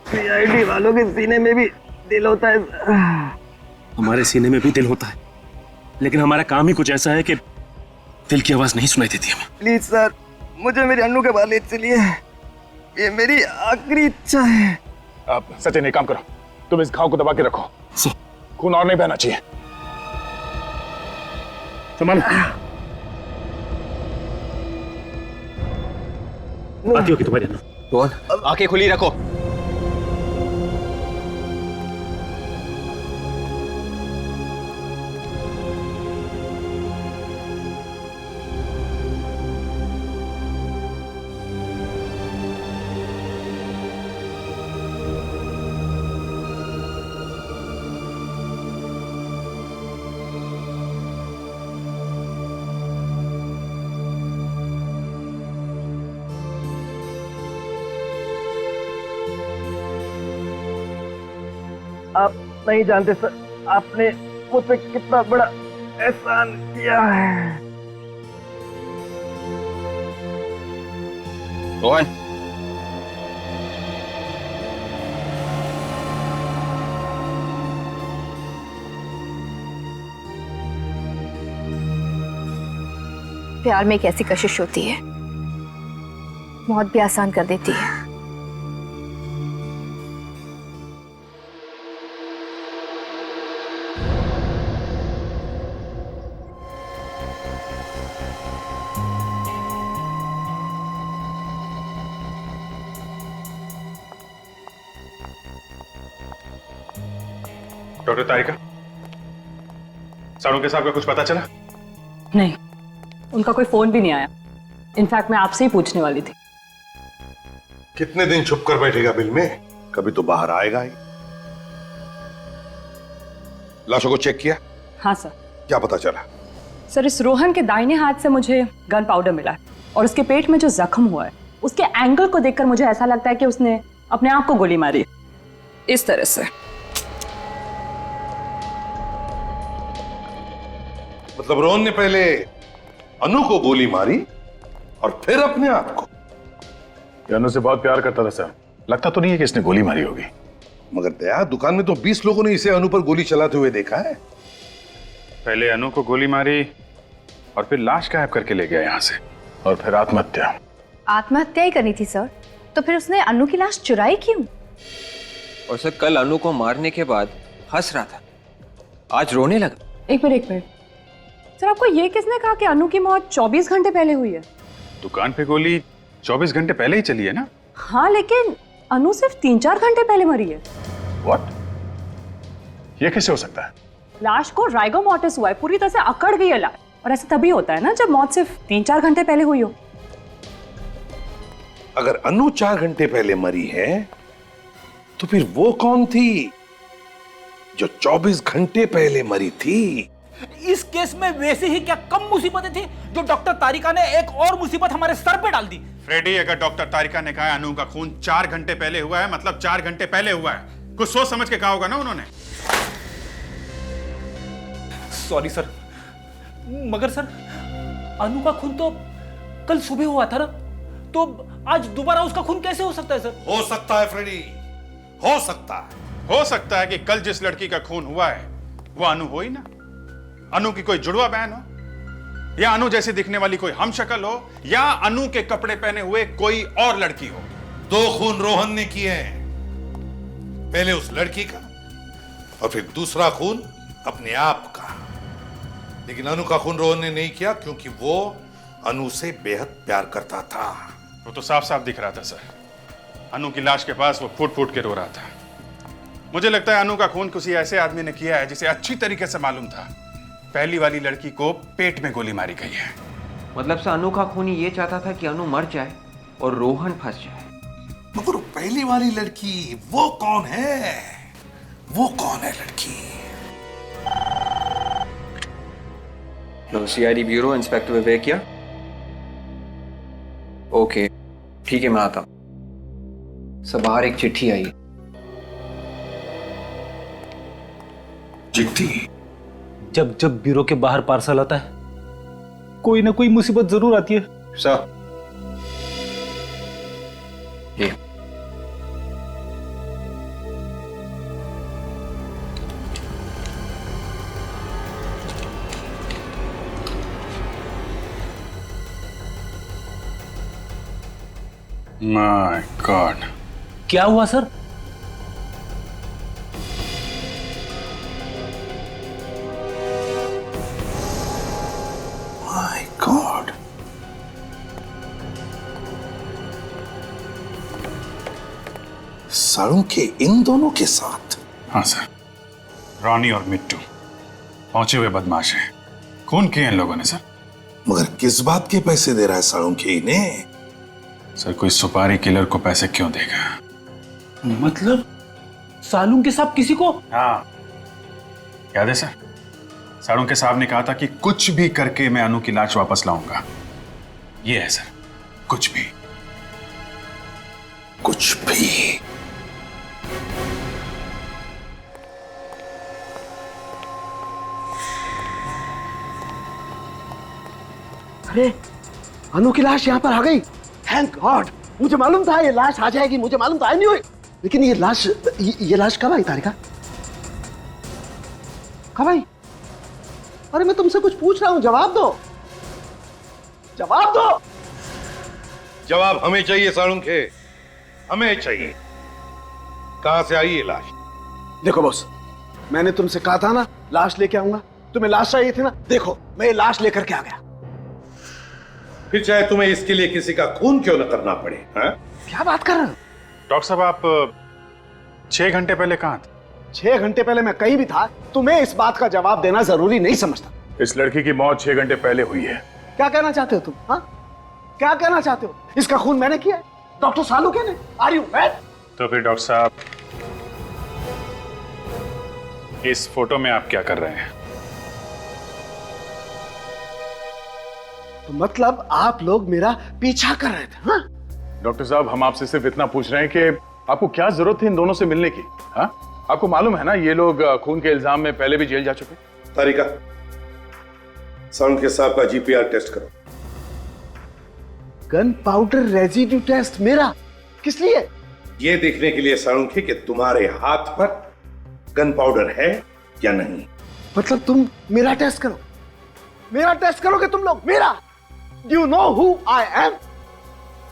सीआईडी वालों के सीने में भी दिल होता है सर। हमारे सीने में भी दिल होता है, लेकिन हमारा काम ही कुछ ऐसा है कि दिल की आवाज नहीं सुनाई देती हमें। प्लीज सर, मुझे मेरी अन्नू के पास ले चलिए, ये मेरी आखिरी इच्छा है। आप सचिन एक काम करो, तुम इस घाव को दबा के रखो, खून और नहीं बहना चाहिए। संभालो। आती होगी तुम्हारी अन्नू। रोहन, आंखें खुली रखो। आप नहीं जानते सर, आपने मुझ पे कितना बड़ा एहसान किया है। रोहन, प्यार में एक ऐसी कशिश होती है, मौत भी आसान कर देती है। डॉक्टर तारिका, साड़ू के साहब का कुछ पता चला? नहीं, उनका कोई फोन भी नहीं आया। इनफैक्ट मैं आपसे ही पूछने वाली थी। कितने दिन छुप कर बैठेगा बिल में, कभी तो बाहर आएगा ही। लाशों को चेक किया? हाँ सर। क्या पता चला? सर, इस रोहन के दाहिने हाथ से मुझे गन पाउडर मिला है, और उसके पेट में जो जख्म हुआ है उसके एंगल को देखकर मुझे ऐसा लगता है कि उसने अपने आप को गोली मारी, इस तरह से। मतलब रोहन ने पहले अनु को गोली मारी और फिर अपने आप को? अनु से बहुत प्यार करता था सर, लगता तो नहीं है कि इसने गोली मारी होगी। मगर दया, दुकान में तो 20 लोगों ने इसे अनु पर गोली चलाते हुए देखा है। पहले अनु को गोली मारी और फिर लाश गायब करके ले गया यहाँ से, और फिर आत्महत्या। आत्महत्या ही करनी थी सर, तो फिर उसने अन्नू की लाश चुराई क्यों? और सर कल अनु को मारने के बाद हंस रहा था, आज रोने लगा। एक मिनट सर, आपको ये किसने कहा कि अनु की मौत 24 घंटे पहले हुई है? दुकान पे गोली 24 घंटे पहले ही चली है ना? हाँ, लेकिन अनु सिर्फ 3-4 घंटे पहले मरी है। What? ये कैसे हो सकता है? लाश को राइगो मॉर्टिस हुआ है, पूरी तरह से अकड़ गई है लाश, और ऐसा तभी होता है ना जब मौत सिर्फ 3-4 घंटे पहले हुई हो। अगर अनु 4 घंटे पहले मरी है तो फिर वो कौन थी जो 24 घंटे पहले मरी थी? इस केस में वैसे ही क्या कम मुसीबतें थी जो डॉक्टर तारिका ने एक और मुसीबत हमारे सर पे डाल दी। फ्रेडी, अगर डॉक्टर तारिका ने कहा है अनु का खून 4 घंटे पहले हुआ है, मतलब 4 घंटे पहले हुआ है। कुछ सोच समझ के कहा होगा ना उन्होंने। सॉरी सर, मगर सर अनु का खून तो कल सुबह हुआ था ना, तो आज दोबारा उसका खून कैसे हो सकता है सर? हो सकता है फ्रेडी, हो सकता है। हो सकता है कि कल जिस लड़की का खून हुआ है वो अनु हो ही ना। अनु की कोई जुड़वा बहन हो, या अनु जैसी दिखने वाली कोई हमशक्ल हो, या अनु के कपड़े पहने हुए कोई और लड़की हो। 2 खून रोहन ने किए हैं, पहले उस लड़की का और फिर दूसरा खून अपने आप का। लेकिन अनु का खून रोहन ने नहीं किया क्योंकि वो अनु से बेहद प्यार करता था। वो तो साफ साफ दिख रहा था सर। अनु की लाश के पास वो फूट फूट के रो रहा था। मुझे लगता है अनु का खून किसी ऐसे आदमी ने किया है जिसे अच्छी तरीके से मालूम था पहली वाली लड़की को पेट में गोली मारी गई है। मतलब से अनु का खूनी ये चाहता था कि अनु मर जाए और रोहन फंस जाए। मगर पहली वाली लड़की वो कौन है? वो कौन है लड़की? लो सीआईडी ब्यूरो, इंस्पेक्टर विवेक किया। ओके ठीक है, मैं आता हूं। सब बाहर एक चिट्ठी आई। चिट्ठी? जब जब ब्यूरो के बाहर पार्सल आता है कोई ना कोई मुसीबत जरूर आती है। सर ये माय गॉड, क्या हुआ सर? माय गॉड, सालू के इन दोनों के साथ? हाँ सर, रॉनी और मिट्टू पहुंचे हुए बदमाश हैं। खून किए इन लोगों ने सर। मगर किस बात के पैसे दे रहा है सालू के इन्हें? सर कोई सुपारी किलर को पैसे क्यों देगा? मतलब सालू के साहब किसी को? हाँ याद है सर, सालू के साहब ने कहा था कि कुछ भी करके मैं अनु की लाश वापस लाऊंगा। ये है सर, कुछ भी। कुछ भी? अरे अनु की लाश यहाँ पर आ गई। थैंक गॉड, मुझे मालूम था ये लाश आ जाएगी, मुझे मालूम था। I knew it. लेकिन ये लाश कब आई तारिका? कब आई? अरे मैं तुमसे कुछ पूछ रहा हूं, जवाब दो, जवाब दो। जवाब हमें चाहिए सालुंखे, हमें चाहिए। कहां से आई ये लाश? देखो बॉस, मैंने तुमसे कहा था ना लाश लेके आऊंगा। तुम्हें लाश चाहिए थी ना, देखो मैं ये लाश लेकर के आ गया। फिर चाहे तुम्हें इसके लिए किसी का खून क्यों न करना पड़े। हैं? क्या बात कर रहे हो? डॉक्टर साहब आप 6 घंटे पहले कहां थे? 6 घंटे पहले मैं कहीं भी था। तुम्हें इस बात का जवाब देना जरूरी नहीं समझता। इस लड़की की मौत 6 घंटे पहले हुई है। क्या कहना चाहते हो तुम? हाँ, क्या कहना चाहते हो? इसका खून मैंने किया है, डॉक्टर सालुंखे ने। Are you mad? तो फिर डॉक्टर साहब इस फोटो में आप क्या कर रहे हैं? तो मतलब आप लोग मेरा पीछा कर रहे थे? हाँ? डॉक्टर साहब हम आपसे सिर्फ इतना पूछ रहे हैं कि आपको क्या जरूरत थी इन दोनों से मिलने की? हाँ, आपको मालूम है ना ये लोग खून के इल्जाम में पहले भी जेल जा चुके। तारिका, सालुंखे साहब का जीपीआर टेस्ट करो। Gunpowder residue test? मेरा? किस लिए? ये देखने के लिए सालुंखे कि तुम्हारे हाथ पर गन पाउडर है या नहीं। मतलब तुम मेरा टेस्ट करो? मेरा टेस्ट करोगे तुम लोग? मेरा? Do you know who I am?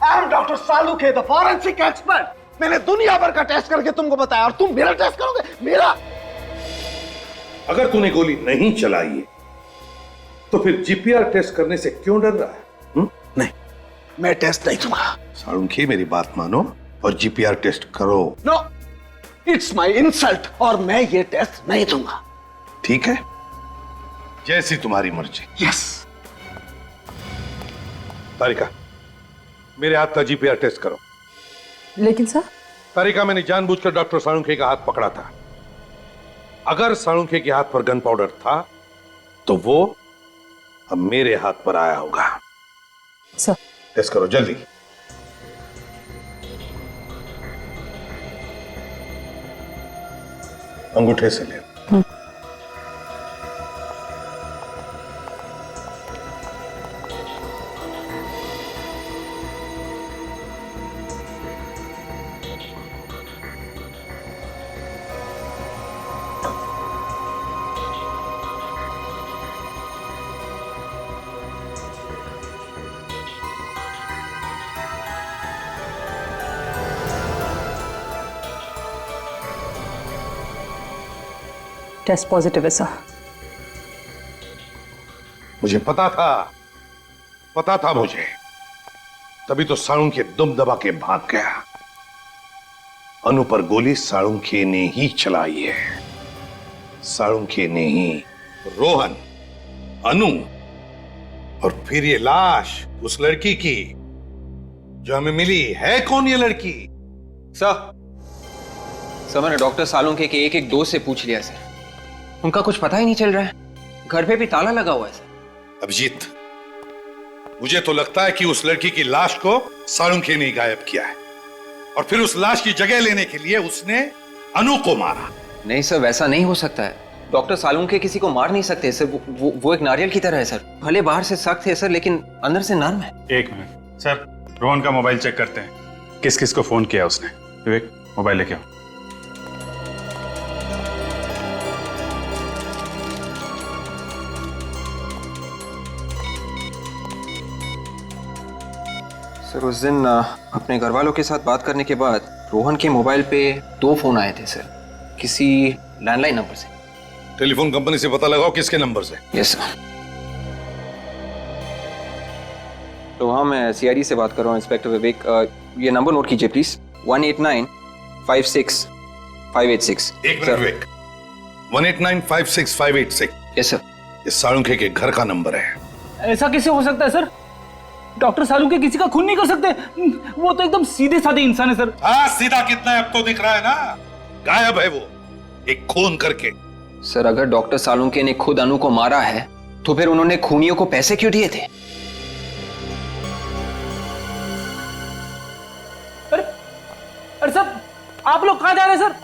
I am Dr. Salunkhe, the forensic expert. मैंने दुनिया भर का टेस्ट करके तुमको बताया और तुम मेरा टेस्ट करोगे? मेरा? अगर तूने गोली नहीं चलाई है तो फिर जीपीआर टेस्ट करने से क्यों डर रहा है? नहीं, मैं टेस्ट नहीं दूंगा। सालुंखे मेरी बात मानो और जीपीआर टेस्ट करो। नो, इट्स माय इंसल्ट और मैं ये टेस्ट नहीं दूंगा। ठीक है, जैसी तुम्हारी मर्जी। यस। तारिका, मेरे हाथ का जीपीआर टेस्ट करो। लेकिन सर? तारिका, मैंने जानबूझकर डॉक्टर सालुंखे का हाथ पकड़ा था। अगर सालुंखे के हाथ पर गन पाउडर था तो वो अब मेरे हाथ पर आया होगा। सर टेस्ट करो जल्दी। अंगूठे से ले। टेस्ट पॉजिटिव है सर। मुझे पता था मुझे, तभी तो साळुंखे दुम दबा के भाग गया। अनु पर गोली साळुंखे ने ही चलाई है, साळुंखे ने ही। रोहन, अनु और फिर ये लाश उस लड़की की जो हमें मिली है। कौन ये लड़की? सर मैंने डॉक्टर सालुंखे के एक दोस्त से पूछ लिया सर, उनका कुछ पता ही नहीं चल रहा है। घर पे भी ताला लगा हुआ है सर। अभिजीत, मुझे तो लगता है कि उस लड़की की लाश को साळुंखे ने गायब किया है और फिर उस लाश की जगह लेने के लिए उसने अनु को मारा। नहीं सर, वैसा नहीं हो सकता है। डॉक्टर सालुंखे किसी को मार नहीं सकते सर। वो एक नारियल की तरह है सर। भले बाहर से सख्त है सर, लेकिन अंदर से नर्म है। एक मिनट सर, रोहन का मोबाइल चेक करते हैं, किस किस को फोन किया उसने। विवेक, मोबाइल लेके आओ। सर उस दिन अपने घर वालों के साथ बात करने के बाद रोहन के मोबाइल पे 2 फोन आए थे सर, किसी लैंडलाइन नंबर से। टेलीफोन कंपनी से पता लगाओ किसके नंबर से। Yes sir. तो हाँ, मैं सीआईडी से बात कर रहा हूँ, इंस्पेक्टर विवेक। ये नंबर नोट कीजिए प्लीज, 18956 एक मिनट विवेक, 18956 यस सर। ये साळुंखे के घर का नंबर है। ऐसा कैसे हो सकता है सर? डॉक्टर साळुंखे किसी का खून नहीं कर सकते। वो तो एकदम सीधे साधे इंसान है सर। हाँ, सीधा कितना है अब तो दिख रहा है ना। गायब है वो एक खून करके। सर अगर डॉक्टर सालुंखे ने खुद अनु को मारा है तो फिर उन्होंने खूनियों को पैसे क्यों दिए थे? अरे सर, आप लोग कहां जा रहे हैं सर?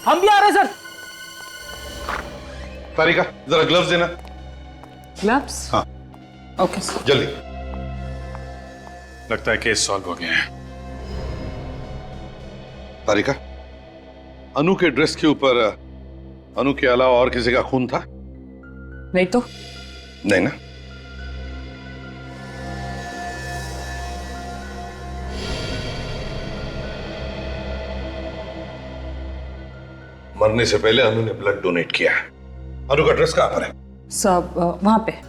हम भी आ रहे हैं सर। तारिका, जरा ग्लव्स देना। ग्लव्स? हाँ ओके सर। जल्दी। लगता है केस सॉल्व हो गया है। तारिका, अनु के ड्रेस के ऊपर अनु के अलावा और किसी का खून था? नहीं तो? नहीं ना? मरने से पहले अनु ने ब्लड डोनेट किया है। अनु का ड्रेस कहां पर है? सब वहां पे।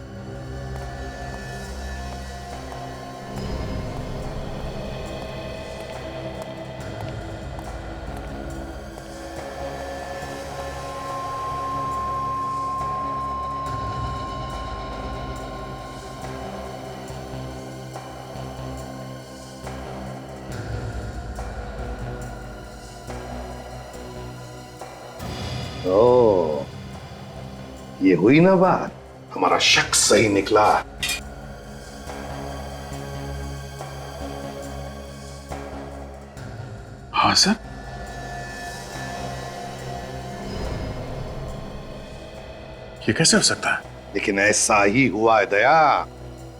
ओ, ये हुई ना बात, हमारा शक सही निकला। हाँ सर। ये कैसे हो सकता है? लेकिन ऐसा ही हुआ है दया,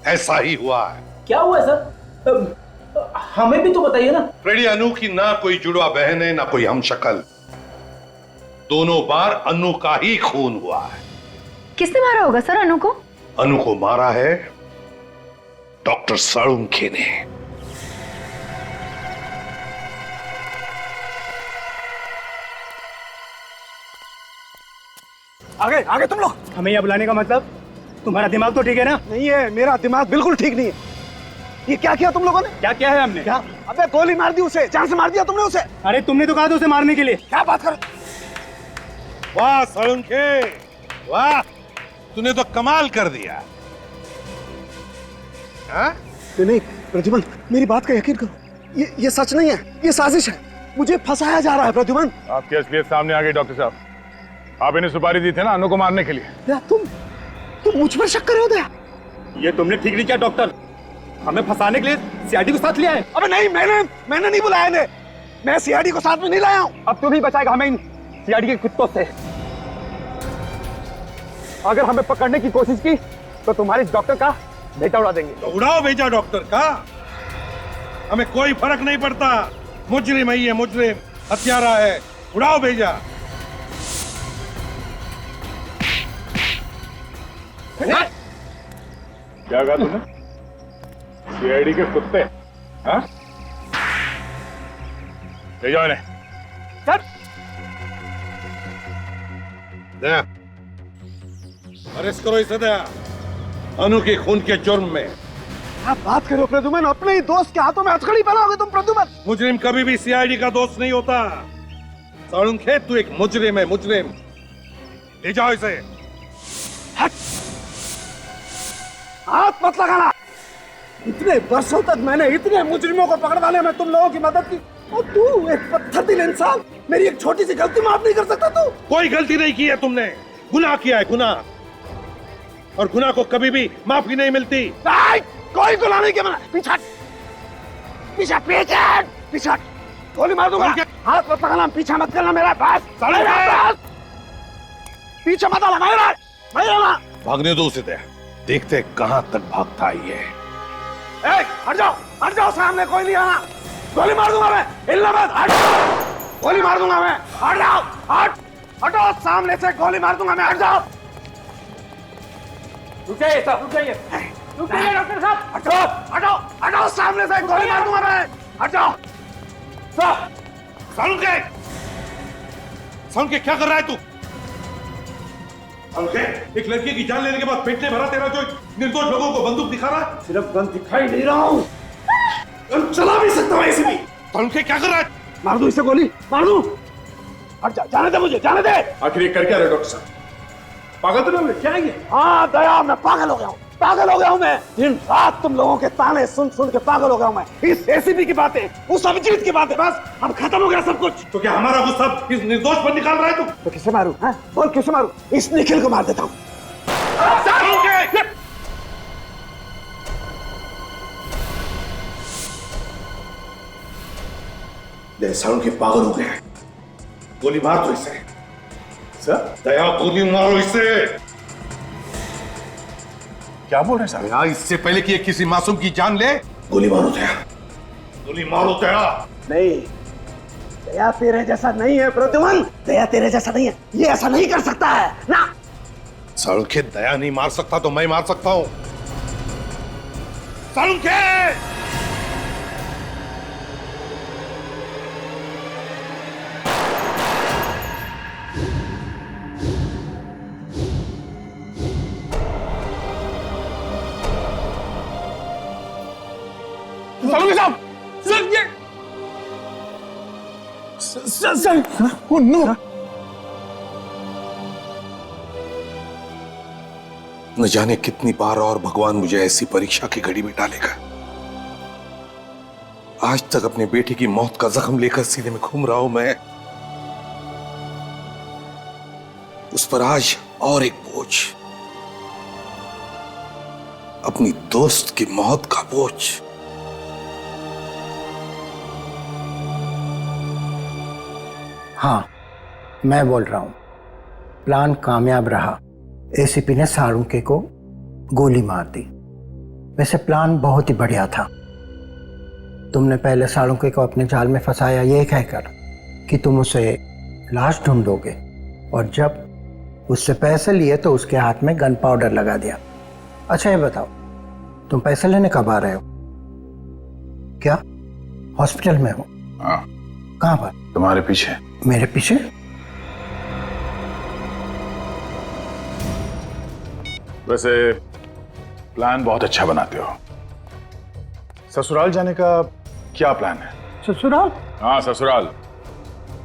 ऐसा ही हुआ है। क्या हुआ है सर? हमें भी तो बताइए ना। फ्रेडी, अनु की ना कोई जुड़वा बहन है ना कोई हमशक्ल। दोनों बार अनु का ही खून हुआ है। किसने मारा होगा सर अनु को? अनु को मारा है डॉक्टर साळुंखे ने। आगे आगे तुम लोग। हमें यह बुलाने का मतलब? तुम्हारा दिमाग तो ठीक है ना? नहीं है, मेरा दिमाग बिल्कुल ठीक नहीं है। ये क्या किया तुम लोगों ने? क्या किया है हमने? क्या? अबे गोली मार दी उसे, जान से मार दिया तुमने उसे। अरे तुमने तो कहा था उसे मारने के लिए। क्या बात कर? वाह साळुंखे, वाह, तूने तो कमाल कर दिया। हाँ? नहीं प्रद्युमन, मेरी बात का यकीन करो, ये सच नहीं है, ये साजिश है। मुझे फंसाया जा रहा है प्रद्युमन। आपकी असलियत सामने आ गई डॉक्टर साहब। आप इन्हें सुपारी दी थी ना अनु को मारने के लिए। तुम मुझ पर शक कर रहे हो दया? ये तुमने ठीक नहीं किया डॉक्टर, हमें फंसाने के लिए सीआईडी को साथ लिया है। अबे नहीं, मैंने नहीं बुलाया इन्हें। मैं सीआईडी को साथ में नहीं लाया हूँ। अब तू भी बचाएगा हमें इन सीआईडी के कुत्तों से। अगर हमें पकड़ने की कोशिश की तो तुम्हारे डॉक्टर का भेजा उड़ा देंगे। तो उड़ाओ भेजा डॉक्टर का, हमें कोई फर्क नहीं पड़ता। मुजरिम है ये, मुजरिम, हत्यारा है, उड़ाओ भेजा। क्या कहा तुमने? सीआईडी के कुत्ते? हाँ? ले जाओ इन्हें। सर, दया, अरेस्ट करो इसे दया, अनु के खून के जुर्म में। आप बात करो प्रद्युमन, अपने ही दोस्त के हाथों में हथकड़ी पहनाओगे तुम प्रद्युमन? मुजरिम कभी भी सीआईडी का दोस्त नहीं होता। सालुंखे, तू एक मुजरिम है, मुजरिम। ले जाओ इसे। हाथ मत लगाना। इतने वर्षों तक मैंने इतने मुजरिमों को पकड़वाने में तुम लोगों की मदद की, और तू एक पत्थर दिल इंसान मेरी एक छोटी सी गलती माफ नहीं कर सकता तू? कोई गलती नहीं की है तुमने, गुनाह किया है, गुनाह, और गुनाह को कभी भी माफी नहीं मिलती। कोई गुनाह नहीं किया। पीछे पीछे पीछे पीछे, गोली मार दूंगा। हाथ मत लगाना, पीछे मत करना मेरा पास। पीछे मत लगा, भागने दो उसे दया, देखते कहां तक भागता है ये। हट जाओ, सामने कोई नहीं आना। गोली मार दूंगा मैं, हिलना मत। हट, गोली मार दूंगा मैं। हट जाओ, हटो, सामने से गोली मार दूंगा मैं। हट जाओ। रुक जाइए साहब, रुक जाइए, रुक जाइए डॉक्टर साहब। हटो, सामने से गोली मार दूंगा मैं। हट जाओ। सालुंखे, क्या कर रहा है तू? सालुंखे, एक लड़की की जान लेने के बाद पेट ने भरा तेरा जो निर्दोष लोगों को बंदूक दिखा रहा है। सिर्फ गन दिखाई नहीं रहा हूँ, गन चला भी सकता हूँ ऐसे भी। सालुंखे, क्या कर रहा है? मार दूं इसे, गोली मार दूं। हट जा, जाने दे मुझे, जाने दे। आखिर ये कर क्या रहे डॉक्टर साहब? पागल तो नहीं, क्या है ये? हाँ दया, मैं पागल हो गया हूँ, पागल हो गया हूँ मैं। दिन रात तुम लोगों के ताने सुन सुन के पागल हो गया हूँ मैं। इस एसीपी की बातें, उस अभिजीत की बातें, बस अब खत्म हो गया सब कुछ। तो क्या हमारा गुस्सा इस निर्दोष पर निकाल रहा है तू? तो किसे मारूं? बोल, किसे मारूं? इस निखिल को मार देता हूँ। सालुंखे पागल हो गया है, गोली मार दो इसे। सर, दया, गोली मारो इसे। क्या बोल रहे हैं सर? इससे पहले कि ये किसी मासूम की जान ले, गोली मारो दया, गोली मारो दया। नहीं, दया तेरे जैसा नहीं है प्रद्युमन, दया तेरे जैसा नहीं है, ये ऐसा नहीं कर सकता है ना। सालुंखे, दया नहीं मार सकता तो मैं मार सकता हूं। सालुंखे! सालुंखे साहब, सर, नो। न जाने कितनी बार और भगवान मुझे ऐसी परीक्षा की घड़ी में डालेगा। आज तक अपने बेटे की मौत का जख्म लेकर सीने में घूम रहा हूं मैं, उस पर आज और एक बोझ, अपनी दोस्त की मौत का बोझ। हाँ, मैं बोल रहा हूं, प्लान कामयाब रहा। एसीपी ने सालुंखे को गोली मार दी। वैसे प्लान बहुत ही बढ़िया था। तुमने पहले सालुंखे को अपने जाल में फंसाया ये कहकर कि तुम उसे लाश ढूंढोगे, और जब उससे पैसे लिए तो उसके हाथ में गन पाउडर लगा दिया। अच्छा ये बताओ, तुम पैसे लेने कब आ रहे हो? क्या हॉस्पिटल में हो? हाँ। कहाँ पर? तुम्हारे पीछे। मेरे पीछे? वैसे प्लान बहुत अच्छा बनाते हो। ससुराल जाने का क्या प्लान है? ससुराल? हाँ, ससुराल।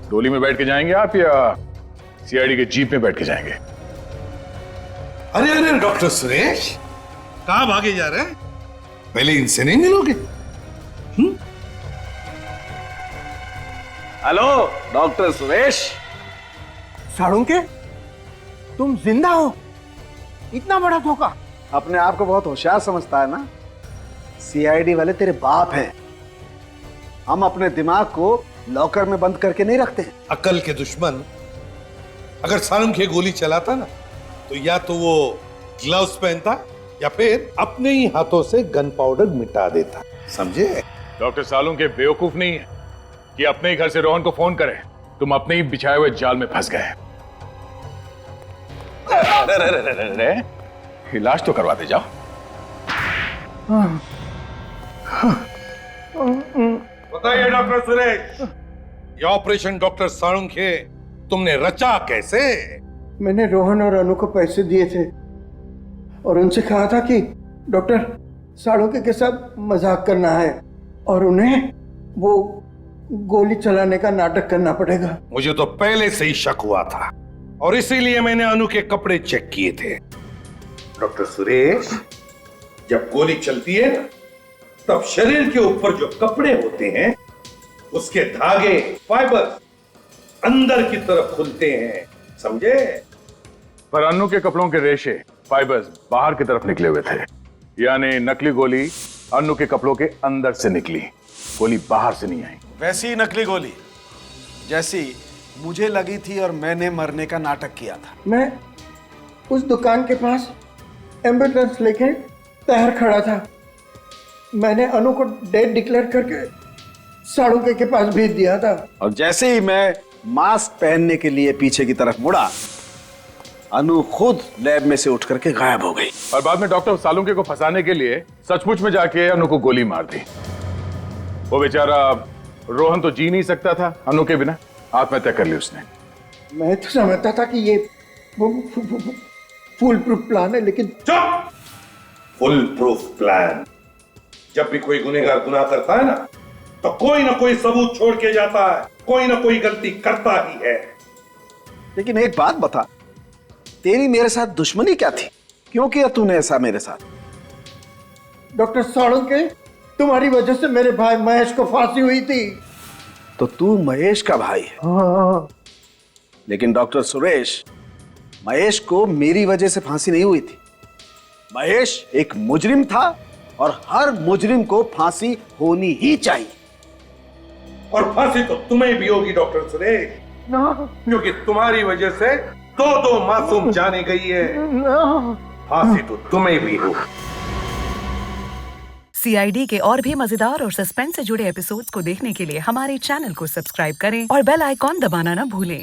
डोली में बैठ के जाएंगे आप या सीआईडी के जीप में बैठ के जाएंगे? अरे अरे डॉक्टर सुरेश, कहां भागे जा रहे हैं? पहले इनसे नहीं मिलोगे? Hello doctor Suresh. सालुंखे, तुम जिंदा हो? इतना बड़ा धोखा। अपने आप को बहुत होशियार समझता है ना? सीआईडी वाले तेरे बाप हैं। हम अपने दिमाग को लॉकर में बंद करके नहीं रखते। अकल के दुश्मन अगर सालुंखे गोली चलाता ना, तो या तो वो ग्लव्स पहनता या फिर अपने ही हाथों से गन पाउडर मिटा देता। समझे? डॉक्टर सालुंखे बेवकूफ नहीं है कि अपने ही घर से रोहन को फोन करे। तुम अपने ही बिछाए हुए जाल में फंस गए। इलाज तो करवा दे जाओ। बताइए डॉक्टर सुरेश, ये ऑपरेशन डॉक्टर सालुंखे तुमने रचा कैसे? मैंने रोहन और अनु को पैसे दिए थे और उनसे कहा था कि डॉक्टर साड़ोके के साथ मजाक करना है और उन्हें वो गोली चलाने का नाटक करना पड़ेगा। मुझे तो पहले से ही शक हुआ था और इसीलिए मैंने अनु के कपड़े चेक किए थे। डॉक्टर सुरेश, जब गोली चलती है ना, तब शरीर के ऊपर जो कपड़े होते हैं उसके धागे, फाइबर अंदर की तरफ खुलते हैं, समझे? पर अन्नू के कपड़ों के रेशे, फाइबर्स बाहर की तरफ निकले हुए थे, यानी नकली गोली अन्नू के कपड़ों के अंदर से निकली, गोली बाहर से नहीं आई। वैसी ही नकली गोली जैसी मुझे लगी थी और मैंने मरने का नाटक किया था। मैं उस दुकान के पास एम्बुलेंस लेके तैयार खड़ा था। मैंने अनु को डेड डिक्लेयर करके साड़ोके के पास भेज दिया था। और जैसे ही मैं मास्क पहनने के लिए पीछे की तरफ मुड़ा, अनु खुद लैब में से उठ करके गायब हो गई। और बाद में डॉक्टर सालुंके को फंसाने के लिए सचमुच में जाके अनु को गोली मार दी। वो बेचारा रोहन तो जी नहीं सकता था अनु के बिना, आत्महत्या कर ली उसने। मैं तो समझता था कि ये फुल प्रूफ प्लान है, लेकिन चुप! Full proof plan? जब भी कोई गुनहगार गुनाह करता है ना, तो कोई ना कोई सबूत छोड़ के जाता है, कोई ना कोई गलती करता ही है। लेकिन एक बात बता, तेरी मेरे साथ दुश्मनी क्या थी? क्यों किया तूने ऐसा मेरे साथ? डॉक्टर साड़ोके, तुम्हारी वजह से मेरे भाई महेश को फांसी हुई थी। तो तू महेश का भाई है? हाँ। लेकिन डॉक्टर सुरेश, महेश को मेरी वजह से फांसी नहीं हुई थी। महेश एक मुजरिम था और हर मुजरिम को फांसी होनी ही चाहिए। और फांसी तो तुम्हें भी होगी डॉक्टर सुरेश, क्योंकि तुम्हारी वजह से दो मासूम जाने गई है। फांसी तो तुम्हें भी हो। CID के और भी मजेदार और सस्पेंस से जुड़े एपिसोड्स को देखने के लिए हमारे चैनल को सब्सक्राइब करें और बेल आइकॉन दबाना ना भूलें।